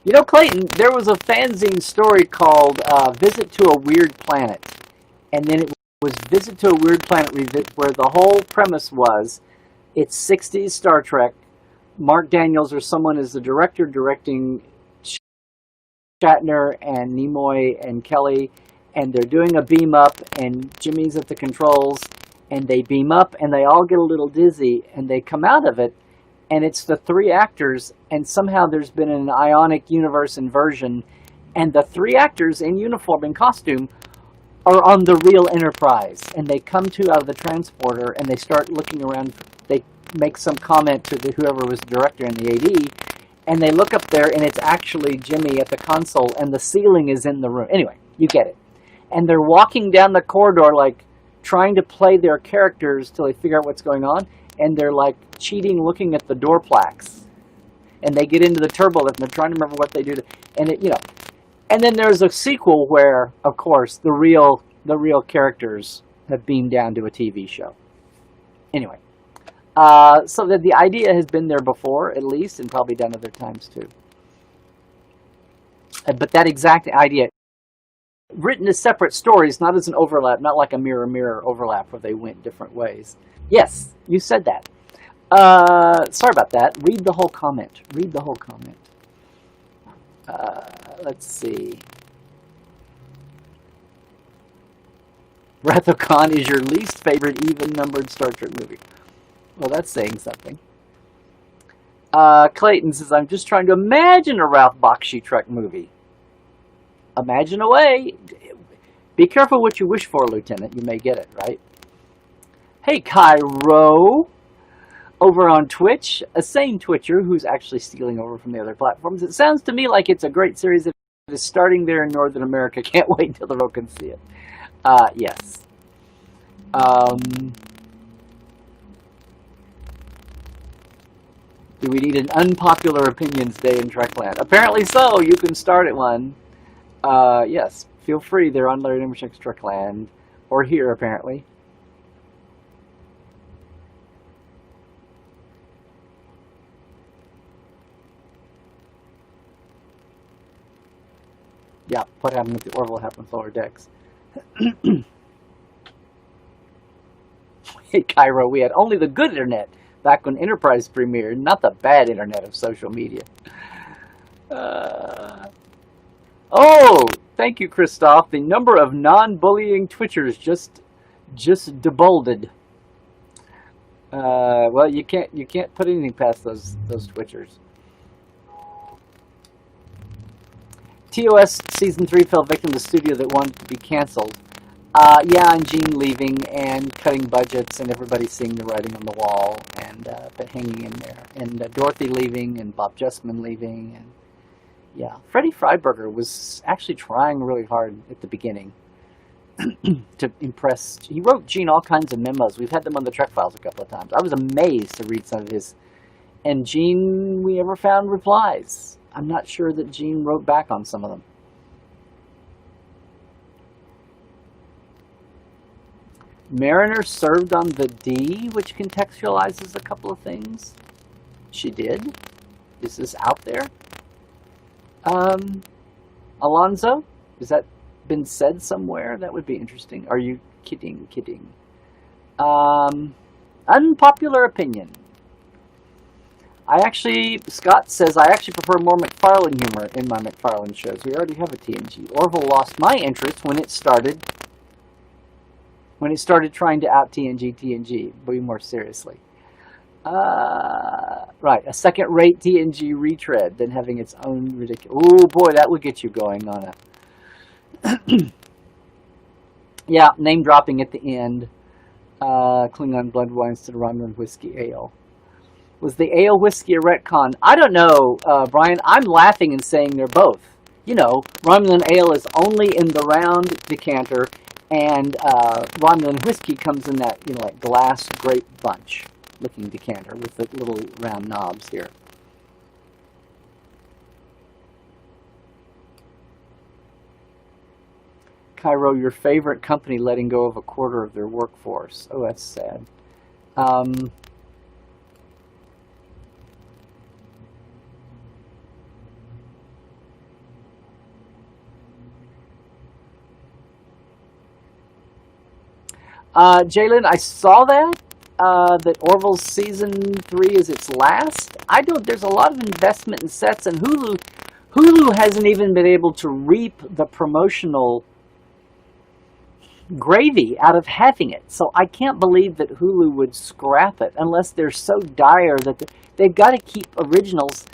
You know, Clayton, there was a fanzine story called Visit to a Weird Planet. And then it was Visit to a Weird Planet where the whole premise was it's 60s Star Trek. Mark Daniels or someone is the director directing Shatner and Nimoy and Kelly. And they're doing a beam up and Jimmy's at the controls. And they beam up and they all get a little dizzy and they come out of it. And it's the three actors, and somehow there's been an ionic universe inversion, and the three actors in uniform and costume are on the real Enterprise. And they come out of the transporter, and they start looking around. They make some comment to whoever was the director and the AD, and they look up there, and it's actually Jimmy at the console, and the ceiling is in the room. Anyway, you get it. And they're walking down the corridor, like, trying to play their characters till they figure out what's going on. And they're like cheating, looking at the door plaques, and they get into the turbolift and they're trying to remember what they do. And then there's a sequel where, of course, the real characters have beamed down to a TV show. Anyway, so that the idea has been there before, at least, and probably done other times too. But that exact idea, written as separate stories, not as an overlap, not like a mirror overlap where they went different ways. Yes, you said that. Sorry about that. Read the whole comment. Let's see. Wrath of Khan is your least favorite even-numbered Star Trek movie. Well, that's saying something. Clayton says, I'm just trying to imagine a Ralph Bakshi Trek movie. Imagine away. Be careful what you wish for, Lieutenant. You may get it, right? Hey, Cairo, over on Twitch, a sane Twitcher who's actually stealing over from the other platforms. It sounds to me like it's a great series that is starting there in Northern America. Can't wait until the world can see it. Yes. Do we need an unpopular opinions day in Trekland? Apparently so. You can start at one. Yes, feel free. They're on Larry Nemecek's Trekland, or here apparently. Yeah, what happened with the Orville happened with Lower Decks. Hey, Cairo, we had only the good internet back when Enterprise premiered, not the bad internet of social media. Oh, thank you, Christoph. The number of non-bullying Twitchers just debolded. Well, you can't put anything past those Twitchers. TOS Season 3 fell victim to studio that wanted to be canceled. Yeah, and Gene leaving and cutting budgets and everybody seeing the writing on the wall and hanging in there. And Dorothy leaving and Bob Justman leaving. And yeah, Freddie Freiberger was actually trying really hard at the beginning to impress. He wrote Gene all kinds of memos. We've had them on the Trek Files a couple of times. I was amazed to read some of his. And Gene, we never found replies. I'm not sure that Gene wrote back on some of them. Mariner served on the D, which contextualizes a couple of things. She did. Is this out there? Alonzo? Has that been said somewhere? That would be interesting. Are you kidding? Unpopular opinion. Scott says, I actually prefer more McFarlane humor in my McFarlane shows. We already have a TNG. Orville lost my interest when it started trying to out TNG, way more seriously. Right, a second-rate TNG retread than having its own ridiculous... Oh, boy, that would get you going on it. Yeah, name-dropping at the end. Klingon blood wine instead of Romulan whiskey ale. Was the ale whiskey a retcon? I don't know, Brian. I'm laughing and saying they're both. You know, Romulan ale is only in the round decanter, and Romulan whiskey comes in that, like glass grape bunch looking decanter with the little round knobs here. Cairo, your favorite company letting go of a quarter of their workforce. Oh, that's sad. Jalen, I saw that Orville's season 3 is its last. There's a lot of investment in sets, and Hulu hasn't even been able to reap the promotional gravy out of having it. So I can't believe that Hulu would scrap it unless they're so dire that they've got to keep originals.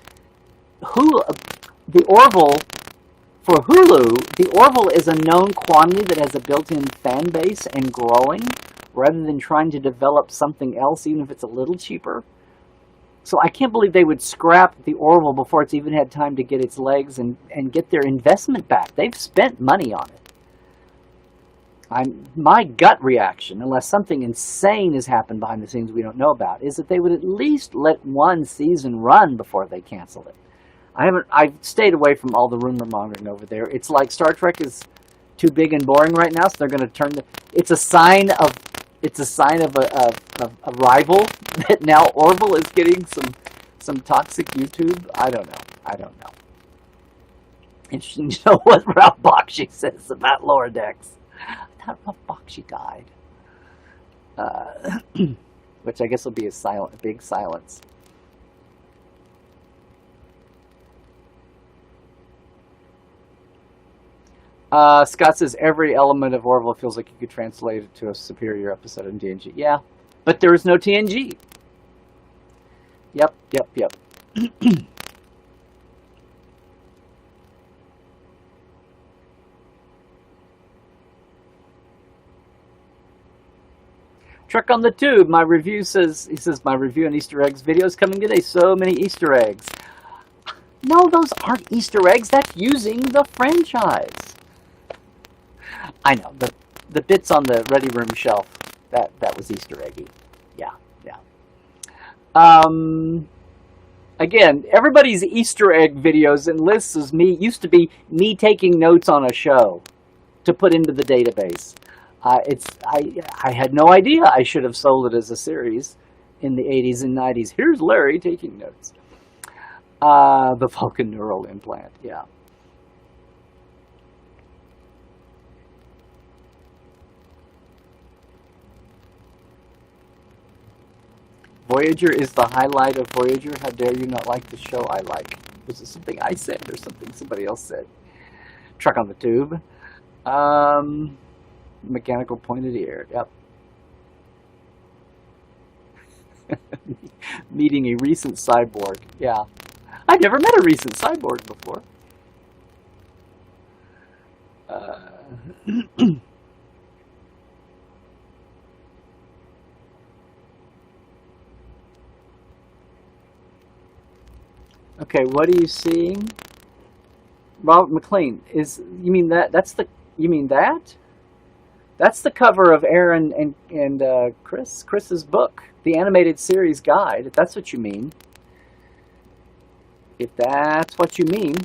The Orville is a known quantity that has a built-in fan base and growing, rather than trying to develop something else, even if it's a little cheaper. So I can't believe they would scrap the Orville before it's even had time to get its legs and get their investment back. They've spent money on it. My gut reaction, unless something insane has happened behind the scenes we don't know about, is that they would at least let one season run before they canceled it. I've stayed away from all the rumor mongering over there. It's like Star Trek is too big and boring right now, so they're going to turn it's a sign of a rival that now Orville is getting some toxic YouTube. I don't know. Interesting to know what Ralph Bakshi says about Lower Decks. I thought Ralph Bakshi died. Which I guess will be a big silence. Scott says every element of Orville feels like you could translate it to a superior episode in TNG. Yeah, but there is no TNG. Yep. Trek on the Tube. My review says my review on Easter eggs video is coming today. So many Easter eggs. No, those aren't Easter eggs. That's using the franchise. I know, the bits on the Ready Room shelf, that was Easter eggy. Yeah. Again, everybody's Easter egg videos and lists used to be me taking notes on a show to put into the database. I had no idea I should have sold it as a series in the 80s and 90s. Here's Larry taking notes. The Vulcan neural implant, yeah. Voyager is the highlight of Voyager. How dare you not like the show I like? Was it something I said or something somebody else said? Truck on the Tube. Mechanical pointed ear. Yep. Meeting a recent cyborg. Yeah. I've never met a recent cyborg before. Okay, what are you seeing? Robert McLean you mean that? You mean that? That's the cover of Aaron and Chris's book, the animated series guide. If that's what you mean. If that's what you mean.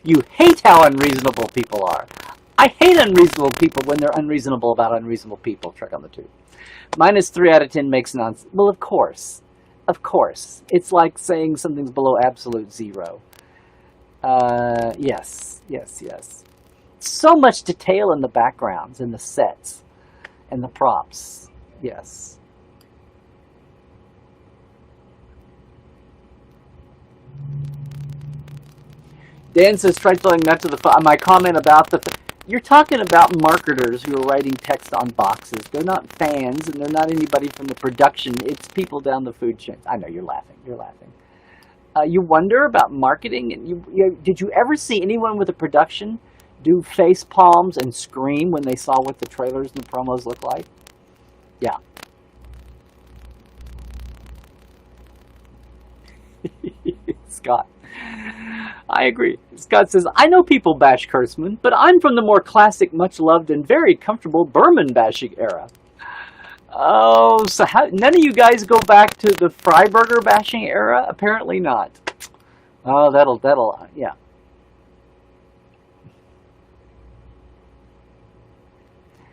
You hate how unreasonable people are. I hate unreasonable people when they're unreasonable about unreasonable people. Trek on the Tube. -3 out of 10 makes nonsense. Well, of course. Of course. It's like saying something's below absolute zero. Yes. So much detail in the backgrounds, in the sets, and the props. Yes. Dan says, try telling that to my comment about you're talking about marketers who are writing text on boxes. They're not fans, and they're not anybody from the production. It's people down the food chain. I know, you're laughing. You're laughing. You wonder about marketing, and did you ever see anyone with a production do face palms and scream when they saw what the trailers and the promos look like? Yeah. Scott. I agree. Scott says, I know people bash Kurtzman, but I'm from the more classic, much-loved, and very comfortable Berman bashing era. Oh, so none of you guys go back to the Freiberger bashing era? Apparently not. Oh, yeah.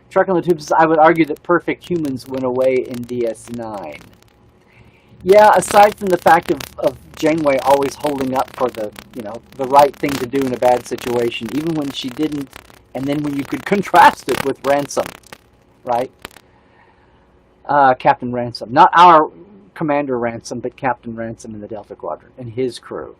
Truck on the Tube says, I would argue that Perfect Humans went away in DS9. Yeah, aside from the fact of Janeway always holding up for the right thing to do in a bad situation, even when she didn't, and then when you could contrast it with Ransom, right? Captain Ransom. Not our Commander Ransom, but Captain Ransom in the Delta Quadrant and his crew.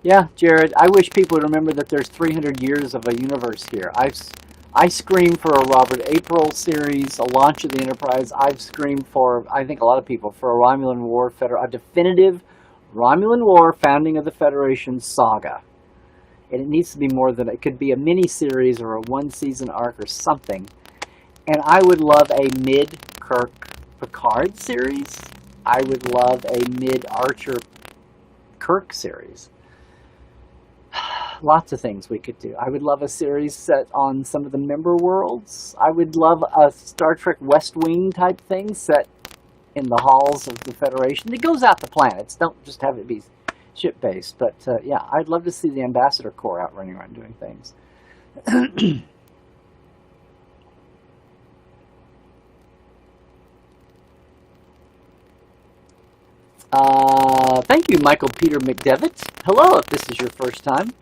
Yeah, Jared, I wish people would remember that there's 300 years of a universe here. I screamed for a Robert April series, a launch of the Enterprise. I've screamed for, I think a lot of people, for a Romulan War, a definitive Romulan War founding of the Federation saga. And it needs to be more than, it could be a mini-series or a one-season arc or something. And I would love a mid-Kirk Picard series. I would love a mid-Archer Kirk series. Lots of things we could do. I would love a series set on some of the member worlds. I would love a Star Trek West Wing type thing set in the halls of the Federation. It goes out to planets. Don't just have it be ship-based. But yeah, I'd love to see the Ambassador Corps out running around doing things. Thank you, Michael Peter McDevitt. Hello, if this is your first time.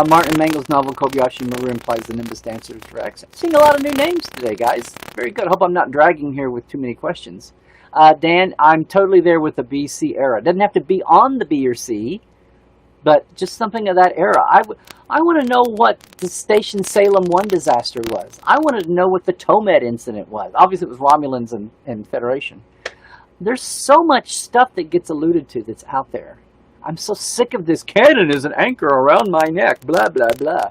Martin Mangel's novel Kobayashi Maru implies the Nimbus dancers for accent. Seeing a lot of new names today, guys. Very good. Hope I'm not dragging here with too many questions. Dan, I'm totally there with the BC era. Doesn't have to be on the B or C, but just something of that era. I want to know what the Station Salem 1 disaster was. I want to know what the Tomed incident was. Obviously, it was Romulans and Federation. There's so much stuff that gets alluded to that's out there. I'm so sick of this canon is an anchor around my neck, blah, blah, blah.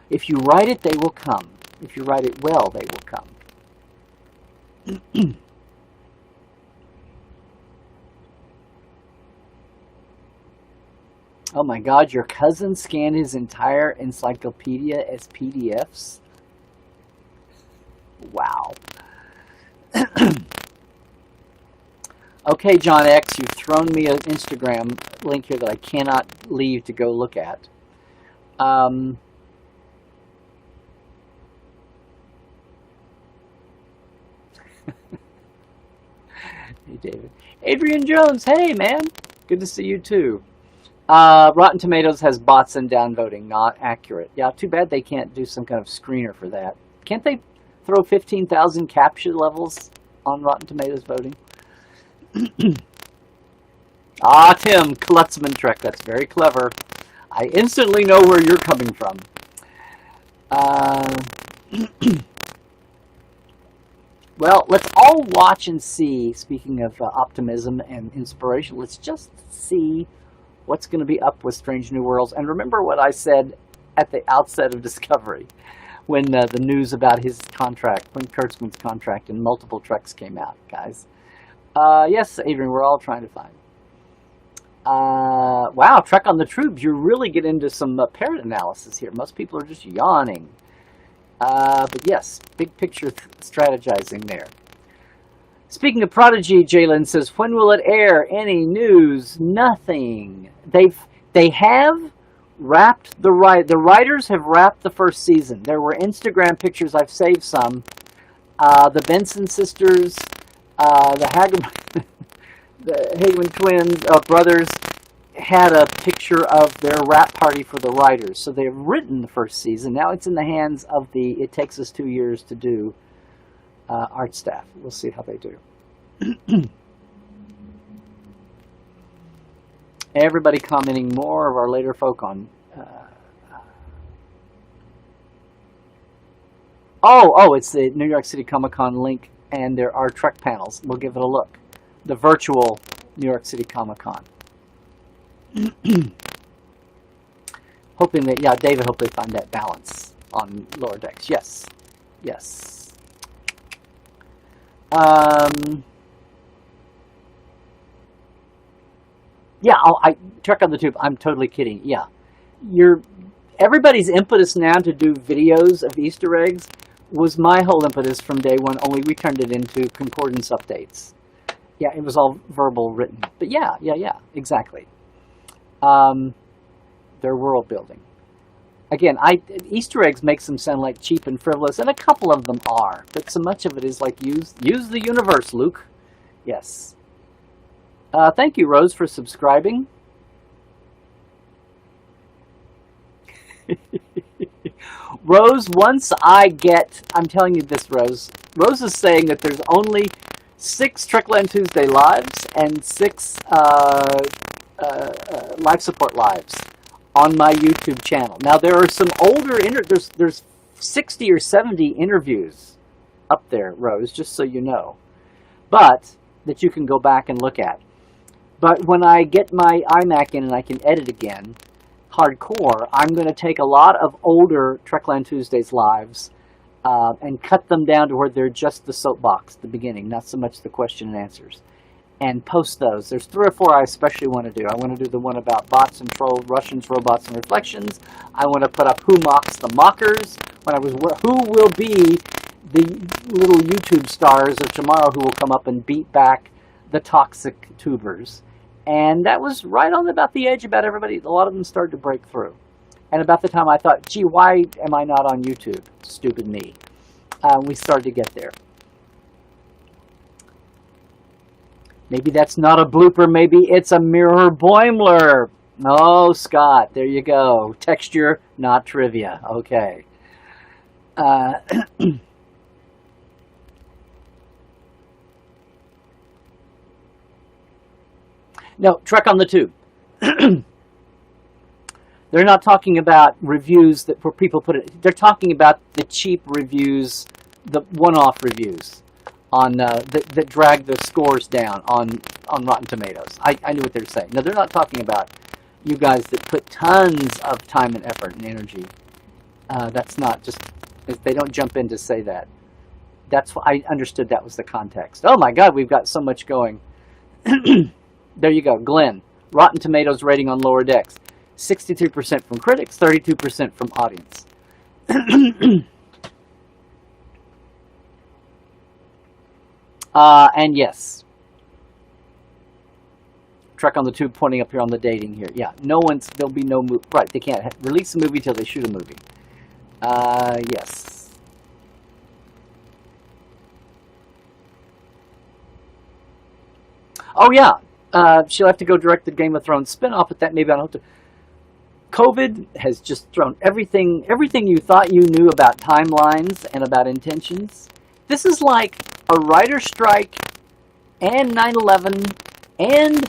If you write it, they will come. If you write it well, they will come. Oh my God, your cousin scanned his entire encyclopedia as PDFs? Wow. Okay, John X, you've thrown me an Instagram link here that I cannot leave to go look at. Hey, David. Adrian Jones, hey, man. Good to see you, too. Rotten Tomatoes has bots and downvoting, not accurate. Yeah, too bad they can't do some kind of screener for that. Can't they throw 15,000 captcha levels on Rotten Tomatoes voting? Ah, Tim, Klutzman Trek, that's very clever. I instantly know where you're coming from. Well, let's all watch and see, speaking of optimism and inspiration, let's just see what's going to be up with Strange New Worlds. And remember what I said at the outset of Discovery, when the news about his contract, when Kurtzman's contract and multiple Treks came out, guys. Yes, Adrian, we're all trying to find. Wow, Trek on the Tubes, you really get into some parrot analysis here. Most people are just yawning. But yes, big picture strategizing there. Speaking of Prodigy, Jalen says, when will it air? Any news? Nothing. They have wrapped the writers have wrapped the first season. There were Instagram pictures. I've saved some. The Benson sisters, the Hageman twins, brothers, had a picture of their wrap party for the writers. So they've written the first season. Now it's in the hands of the It Takes Us 2 Years to Do art staff. We'll see how they do. Everybody commenting more of our later folk on. It's the New York City Comic Con link, and there are Trek panels. We'll give it a look. The virtual New York City Comic Con. Hoping that, yeah, David, hope they find that balance on lower decks. Yes. Yes. Yeah, Trek on the Tube. I'm totally kidding. Yeah. Everybody's impetus now to do videos of Easter eggs was my whole impetus from day one, only we turned it into concordance updates. Yeah, it was all verbal written. But yeah, exactly. Their world building. Again, Easter eggs makes them sound like cheap and frivolous, and a couple of them are. But so much of it is like, use the universe, Luke. Yes. Thank you, Rose, for subscribing. Rose, I'm telling you this, Rose. Rose is saying that there's only 6 Trekland Tuesday lives and 6 life support lives on my YouTube channel. Now there are some older there's 60 or 70 interviews up there, Rose, just so you know, but that you can go back and look at. But when I get my iMac in and I can edit again, hardcore, I'm going to take a lot of older Trekland Tuesdays lives and cut them down to where they're just the soapbox at the beginning, not so much the question and answers, and post those. There's 3 or 4 I especially want to do. I want to do the one about bots and trolls, Russians, robots, and reflections. I want to put up Who Mocks the Mockers, who will be the little YouTube stars of tomorrow who will come up and beat back the toxic tubers. And that was right on about the edge about everybody. A lot of them started to break through. And about the time I thought, gee, why am I not on YouTube? Stupid me. We started to get there. Maybe that's not a blooper. Maybe it's a mirror Boimler. Oh, Scott, there you go. Texture, not trivia. Okay. No, Trek on the Tube. They're not talking about reviews where people put it. They're talking about the cheap reviews, the one-off reviews on that drag the scores down on Rotten Tomatoes. I knew what they were saying. No, they're not talking about you guys that put tons of time and effort and energy. That's not just If they don't jump in to say that. That's what I understood. That was the context. Oh my God, we've got so much going. There you go, Glenn. Rotten Tomatoes rating on Lower Decks: 63% from critics, 32% from audience. And yes, Trek on the Tube pointing up here on the dating here. Yeah, there'll be no movie. Right, they can't release a movie till they shoot a movie. Yes. Oh yeah, she'll have to go direct the Game of Thrones spinoff, but that maybe I don't have to. COVID has just thrown everything you thought you knew about timelines and about intentions. This is like a writer strike and 9/11 and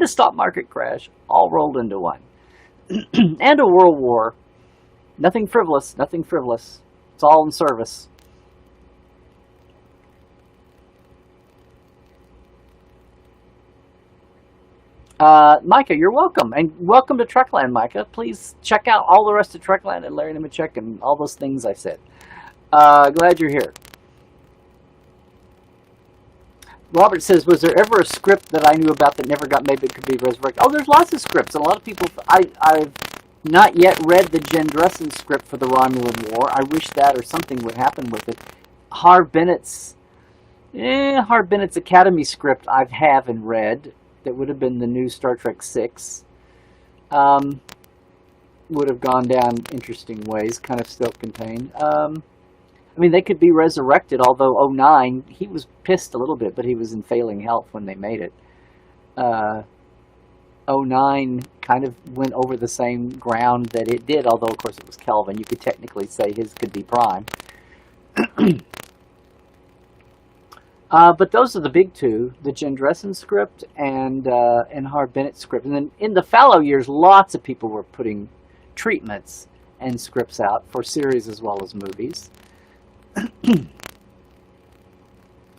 a stock market crash all rolled into one. And a world war. Nothing frivolous, nothing frivolous. It's all in service. Micah, you're welcome. And welcome to Trekland, Micah. Please check out all the rest of Trekland and Larry Nemecek and all those things I said. Glad you're here. Robert says, was there ever a script that I knew about that never got made that could be resurrected? Oh, there's lots of scripts. And a lot of people... I've not yet read the Jen Dressen script for the Romulan War. I wish that or something would happen with it. Harv Bennett's Academy script I haven't read. That would have been the new Star Trek VI. Would have gone down interesting ways, kind of self-contained. I mean, they could be resurrected, although 09, he was pissed a little bit, but he was in failing health when they made it. 09 kind of went over the same ground that it did, although, of course, it was Kelvin. You could technically say his could be prime. But those are the big two, the Jen Dressen script and Harv Bennett script. And then in the fallow years, lots of people were putting treatments and scripts out for series as well as movies.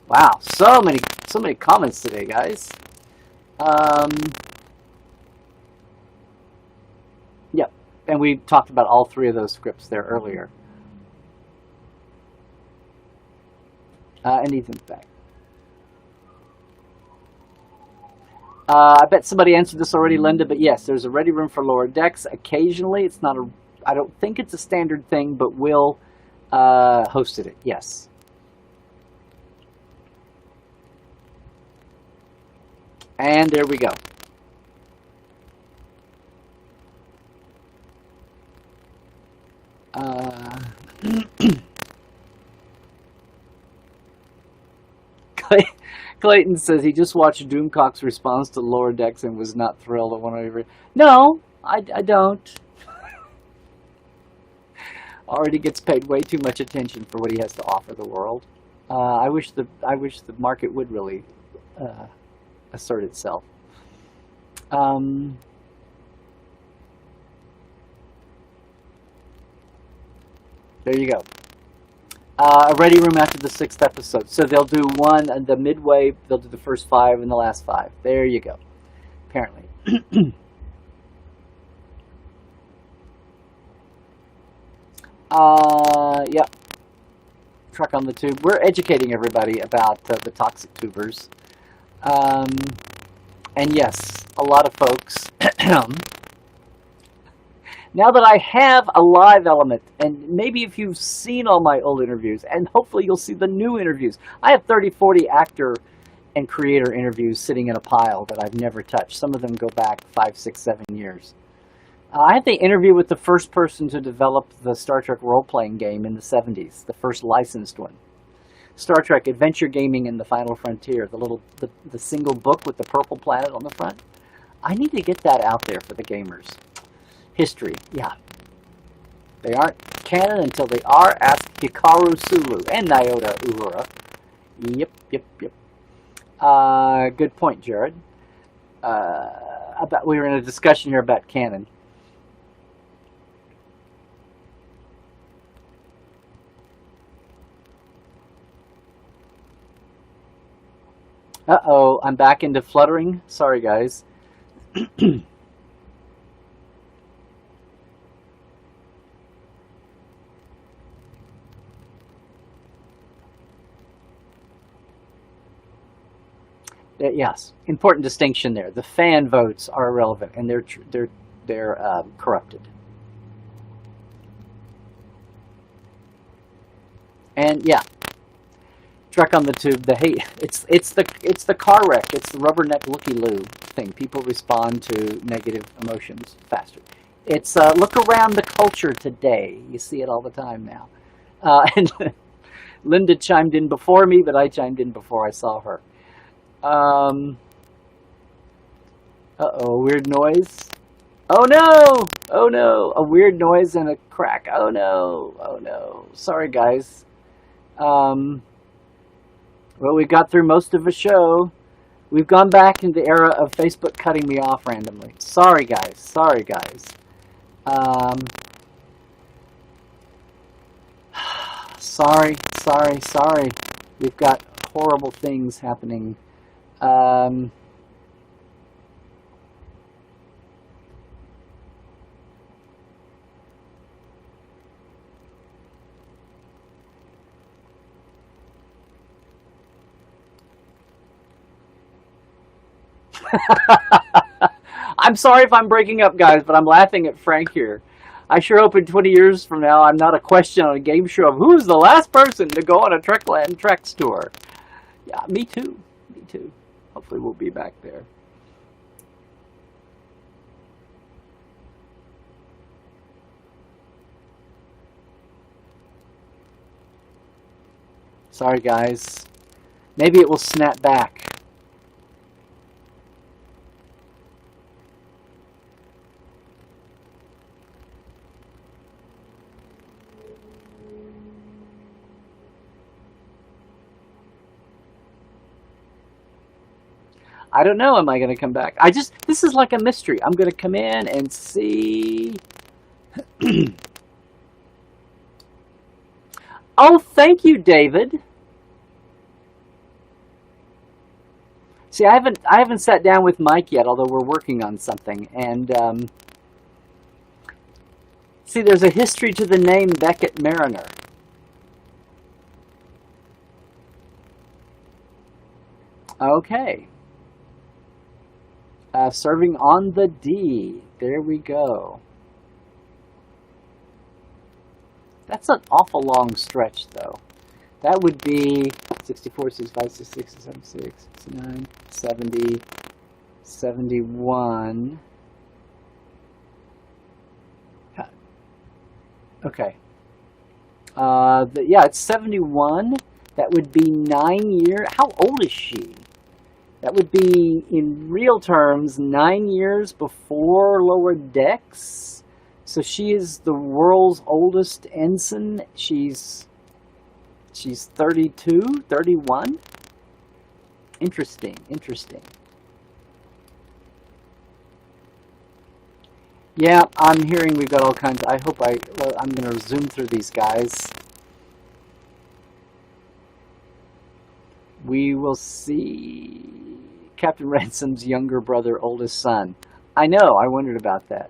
Wow, so many comments today, guys. Yep, and we talked about all three of those scripts there earlier. And Ethan's back. I bet somebody answered this already, Linda, but yes, there's a ready room for Lower Decks. Occasionally, it's not I don't think it's a standard thing, but Will hosted it, yes. And there we go. Clayton says he just watched Doomcock's response to Lower Decks and was not thrilled at one of every. No, I don't. Already gets paid way too much attention for what he has to offer the world. I wish the market would really assert itself. There you go. A ready room after the 6th episode. So they'll do one and the midway, they'll do the first 5 and the last 5. There you go. Apparently. Yep. Truck on the Tube. We're educating everybody about the toxic tubers. And yes, a lot of folks... Now that I have a live element, and maybe if you've seen all my old interviews, and hopefully you'll see the new interviews. I have 30, 40 actor and creator interviews sitting in a pile that I've never touched. Some of them go back 5, 6, 7 years. I had the interview with the first person to develop the Star Trek role-playing game in the 70s, the first licensed one. Star Trek Adventure Gaming in the Final Frontier, the single book with the purple planet on the front. I need to get that out there for the gamers. History, yeah. They aren't canon until they are. Ask Hikaru Sulu and Nyota Uhura. Yep. Good point, Jared. We were in a discussion here about canon. Uh-oh, I'm back into fluttering. Sorry, guys. Yes, important distinction there. The fan votes are irrelevant, and they're corrupted. And yeah, Trek on the Tube. The hate. It's the car wreck. It's the rubberneck looky loo thing. People respond to negative emotions faster. It's look around the culture today. You see it all the time now. And Linda chimed in before me, but I chimed in before I saw her. Uh-oh, weird noise. Oh no! Oh no! A weird noise and a crack. Oh no! Oh no! Sorry, guys. Well, we got through most of a show. We've gone back into the era of Facebook cutting me off randomly. Sorry, guys. Sorry, guys. Sorry. We've got horrible things happening. I'm sorry if I'm breaking up, guys, but I'm laughing at Frank here. I sure hope in 20 years from now I'm not a question on a game show of who's the last person to go on a Trekland Treks tour. Yeah, me too. Me too. Hopefully we'll be back there. Sorry, guys. Maybe it will snap back. I don't know. Am I going to come back? This is like a mystery. I'm going to come in and see. Oh, thank you, David. See, I haven't sat down with Mike yet, although we're working on something. And see, there's a history to the name Beckett Mariner. Okay. Serving on the D. There we go. That's an awful long stretch, though. That would be 64, 65, 66, 76, 69, 70, 71. Okay. Yeah, it's 71. That would be 9 years. How old is she? That would be, in real terms, 9 years before Lower Decks. So she is the world's oldest ensign. She's 32, 31. Interesting. Yeah, I'm hearing we've got all kinds. I'm going to zoom through these guys. We will see Captain Ransom's younger brother, oldest son. I know, I wondered about that.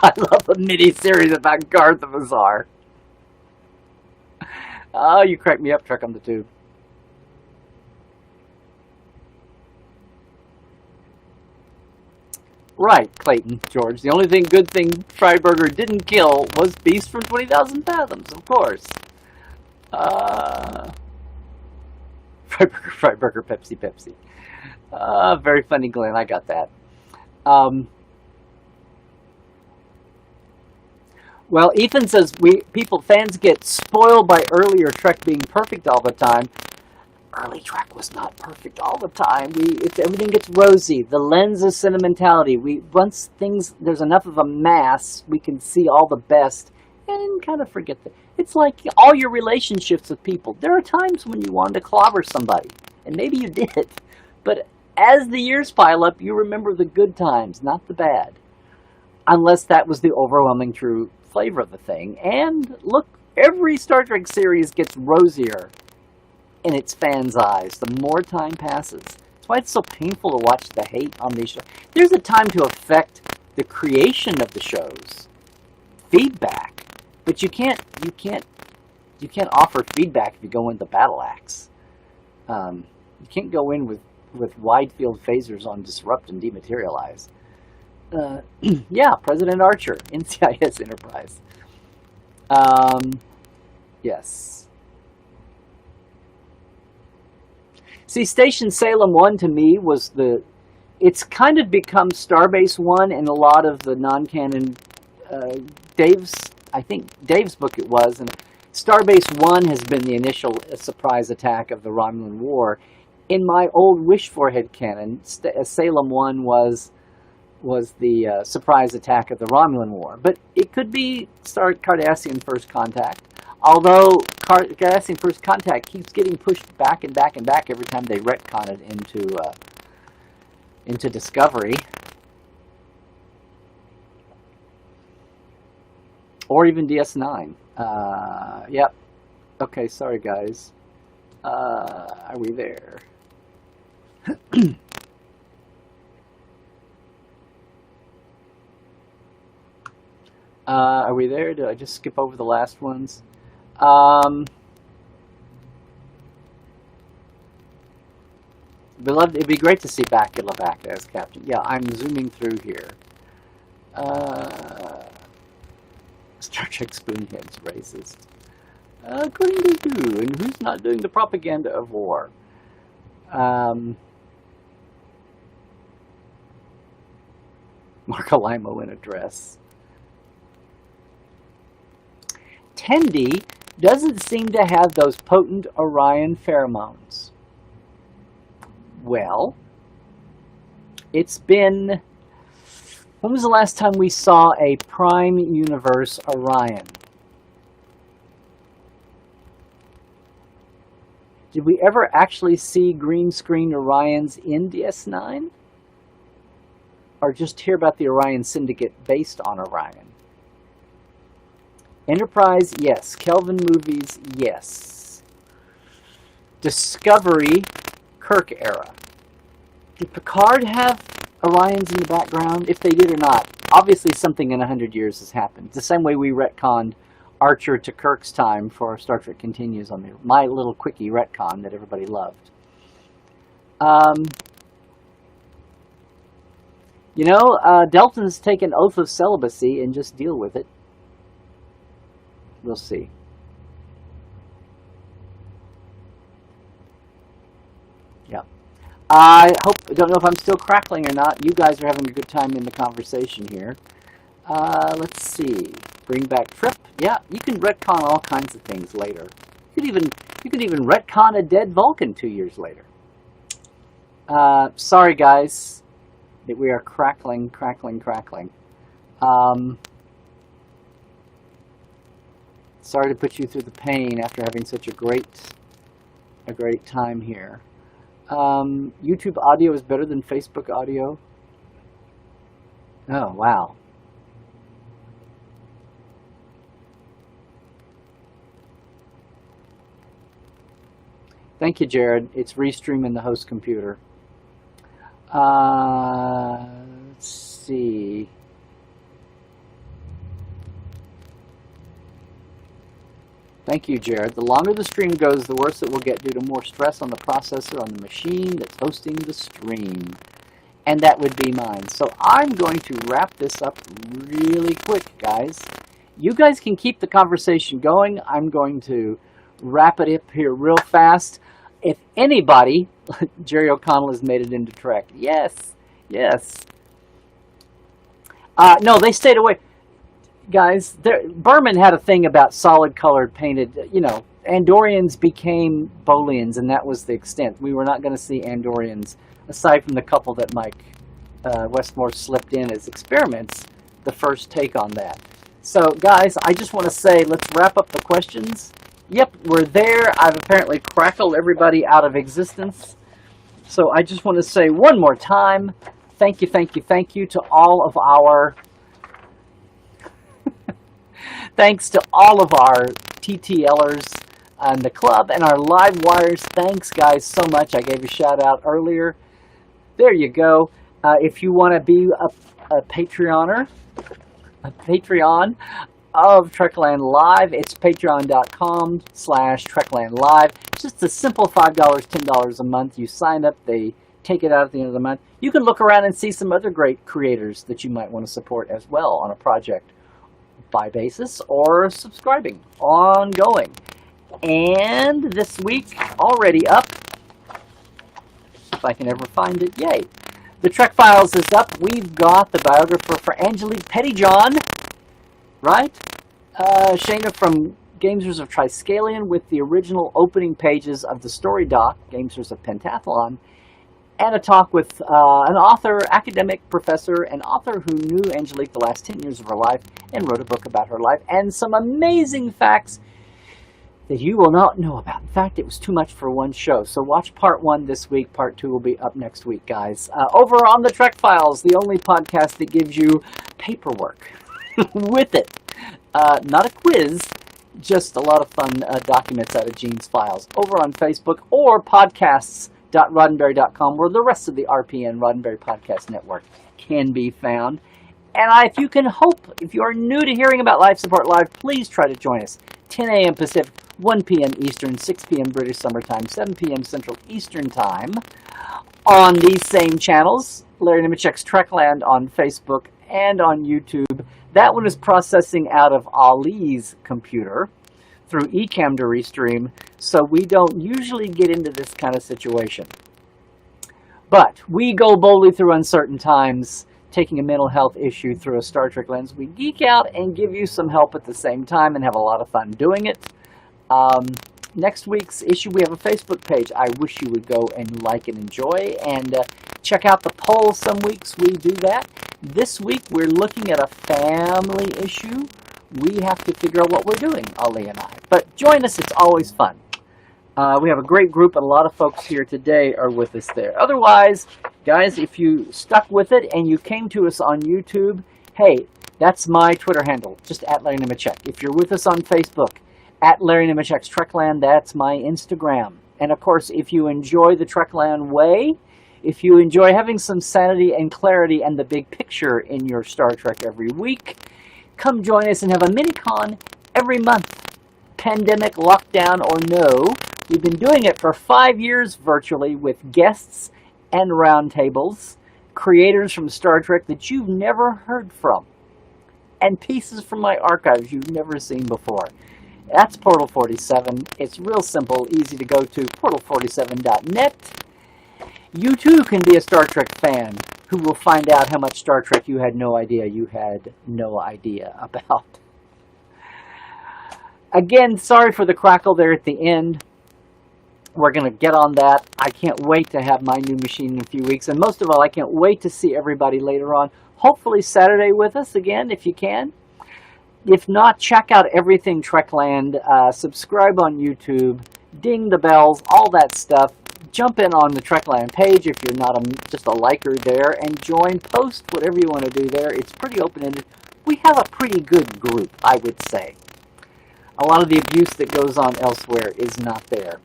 I love a mini-series about Garth the Bazaar. Oh, you cracked me up, Trek on the Tube. Right, Clayton, George. The only good thing Freiberger didn't kill was Beast from 20,000 Fathoms, of course. Freiberger, Pepsi. Very funny, Glenn. I got that. Well, Ethan says fans get spoiled by earlier Trek being perfect all the time. Early Trek was not perfect all the time. Everything gets rosy. The lens of sentimentality. Once there's enough of a mass, we can see all the best and kind of forget that. It's like all your relationships with people. There are times when you want to clobber somebody, and maybe you did. But as the years pile up, you remember the good times, not the bad. Unless that was the overwhelming true flavor of the thing. And look, every Star Trek series gets rosier in its fans' eyes the more time passes. That's why it's so painful to watch the hate on these shows. There's a time to affect the creation of the shows. Feedback. But you can't offer feedback if you go into battle axe. You can't go in with wide field phasers on disrupt and dematerialize. Yeah, President Archer, NCIS Enterprise. Yes. See, Station Salem 1 to me was it's kind of become Starbase 1 in a lot of the non-canon, I think Dave's book it was, and Starbase 1 has been the initial surprise attack of the Romulan War. In my old wish for headcanon, Salem 1 was the surprise attack of the Romulan War. But it could be Cardassian First Contact. Although Cardassian First Contact keeps getting pushed back and back and back every time they retcon it into Discovery. Or even DS9. Yep. Okay, sorry guys. Are we there? Are we there? Did I just skip over the last ones? It'd be great to see Bacula back as captain. Yeah, I'm zooming through here. Star Trek Spoonhead's racist. According to who? And who's not doing the propaganda of war? Mark Alimo in a dress. Tendi doesn't seem to have those potent Orion pheromones. Well, it's been... When was the last time we saw a prime universe Orion? Did we ever actually see green screen Orions in DS9? Or just hear about the Orion Syndicate based on Orion? Enterprise, yes. Kelvin movies, yes. Discovery, Kirk era. Did Picard have Orions in the background? If they did or not, obviously something in 100 years has happened. The same way we retconned Archer to Kirk's time for Star Trek Continues on my little quickie retcon that everybody loved. You know, Delton's take an oath of celibacy and just deal with it. We'll see. Yeah. Don't know if I'm still crackling or not. You guys are having a good time in the conversation here. Let's see. Bring back Trip. Yeah, you can retcon all kinds of things later. You could even retcon a dead Vulcan 2 years later. Sorry guys that we are crackling. Sorry to put you through the pain after having such a great time here. YouTube audio is better than Facebook audio. Oh, wow. Thank you, Jared. It's restreaming the host computer. Let's see. Thank you, Jared. The longer the stream goes, the worse it will get due to more stress on the processor on the machine that's hosting the stream. And that would be mine. So I'm going to wrap this up really quick, guys. You guys can keep the conversation going. I'm going to wrap it up here real fast. If anybody, Jerry O'Connell has made it into Trek. Yes. No, they stayed away. Guys, Berman had a thing about solid-colored painted, Andorians became Bolians, and that was the extent. We were not going to see Andorians, aside from the couple that Mike Westmore slipped in as experiments, the first take on that. So, guys, I just want to say, let's wrap up the questions. Yep, we're there. I've apparently crackled everybody out of existence. So I just want to say one more time, thank you to all of our... Thanks to all of our TTLers and the club and our live wires. Thanks, guys, so much. I gave a shout out earlier. There you go. If you want to be a Patreon, of Trekland Live. It's patreon.com/Trekland Live. It's just a simple $5, $10 a month. You sign up, they take it out at the end of the month. You can look around and see some other great creators that you might want to support as well on a project by basis or subscribing ongoing. And this week, already up, if I can ever find it, yay. The Trek Files is up. We've got the biographer for Angelique Pettyjohn, right? Shana from Gamesters of Triskelion with the original opening pages of the story doc, Gamesters of Pentathlon, and a talk with an author, academic professor, an author who knew Angelique the last 10 years of her life and wrote a book about her life, and some amazing facts that you will not know about. In fact, it was too much for one show. So watch part 1 this week. Part 2 will be up next week, guys. Over on the Trek Files, the only podcast that gives you paperwork with it. Not a quiz, just a lot of fun documents out of Gene's files. Over on Facebook or podcasts.roddenberry.com, where the rest of the RPN, Roddenberry Podcast Network, can be found. And if you can hope, if you are new to hearing about Life Support Live, please try to join us. 10 a.m. Pacific, 1 p.m. Eastern, 6 p.m. British Summer Time, 7 p.m. Central Eastern Time on these same channels. Larry Nemecek's Trekland on Facebook and on YouTube. That one is processing out of Ali's computer through Ecamm to restream, so we don't usually get into this kind of situation. But we go boldly through uncertain times, taking a mental health issue through a Star Trek lens. We geek out and give you some help at the same time and have a lot of fun doing it. Next week's issue, we have a Facebook page. I wish you would go and like and enjoy, and check out the poll. Some weeks we do that. This week we're looking at a family issue. We have to figure out what we're doing, Ali and I. But join us, it's always fun. We have a great group, and a lot of folks here today are with us there. Otherwise, guys, if you stuck with it and you came to us on YouTube, hey, that's my Twitter handle, just at Larry Nemecek. If you're with us on Facebook, at Larry Nemecek's Trekland, that's my Instagram. And of course, if you enjoy the Trekland way, if you enjoy having some sanity and clarity and the big picture in your Star Trek every week, come join us and have a mini-con every month. Pandemic, lockdown, or no, we've been doing it for 5 years virtually with guests and roundtables, creators from Star Trek that you've never heard from, and pieces from my archives you've never seen before. That's Portal 47. It's real simple, easy to go to, portal47.net. You too can be a Star Trek fan who will find out how much Star Trek you had no idea about. Again, sorry for the crackle there at the end. We're going to get on that. I can't wait to have my new machine in a few weeks. And most of all, I can't wait to see everybody later on. Hopefully Saturday with us again, if you can. If not, check out everything Trekland. Subscribe on YouTube. Ding the bells, all that stuff. Jump in on the Trekland page if you're not just a liker there. And join, post, whatever you want to do there. It's pretty open-ended. We have a pretty good group, I would say. A lot of the abuse that goes on elsewhere is not there.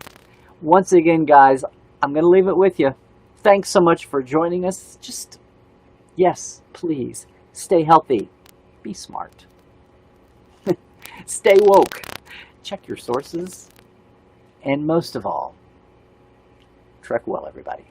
Once again, guys, I'm going to leave it with you. Thanks so much for joining us. Just, yes, please, stay healthy. Be smart. Stay woke. Check your sources. And most of all, trek well, everybody.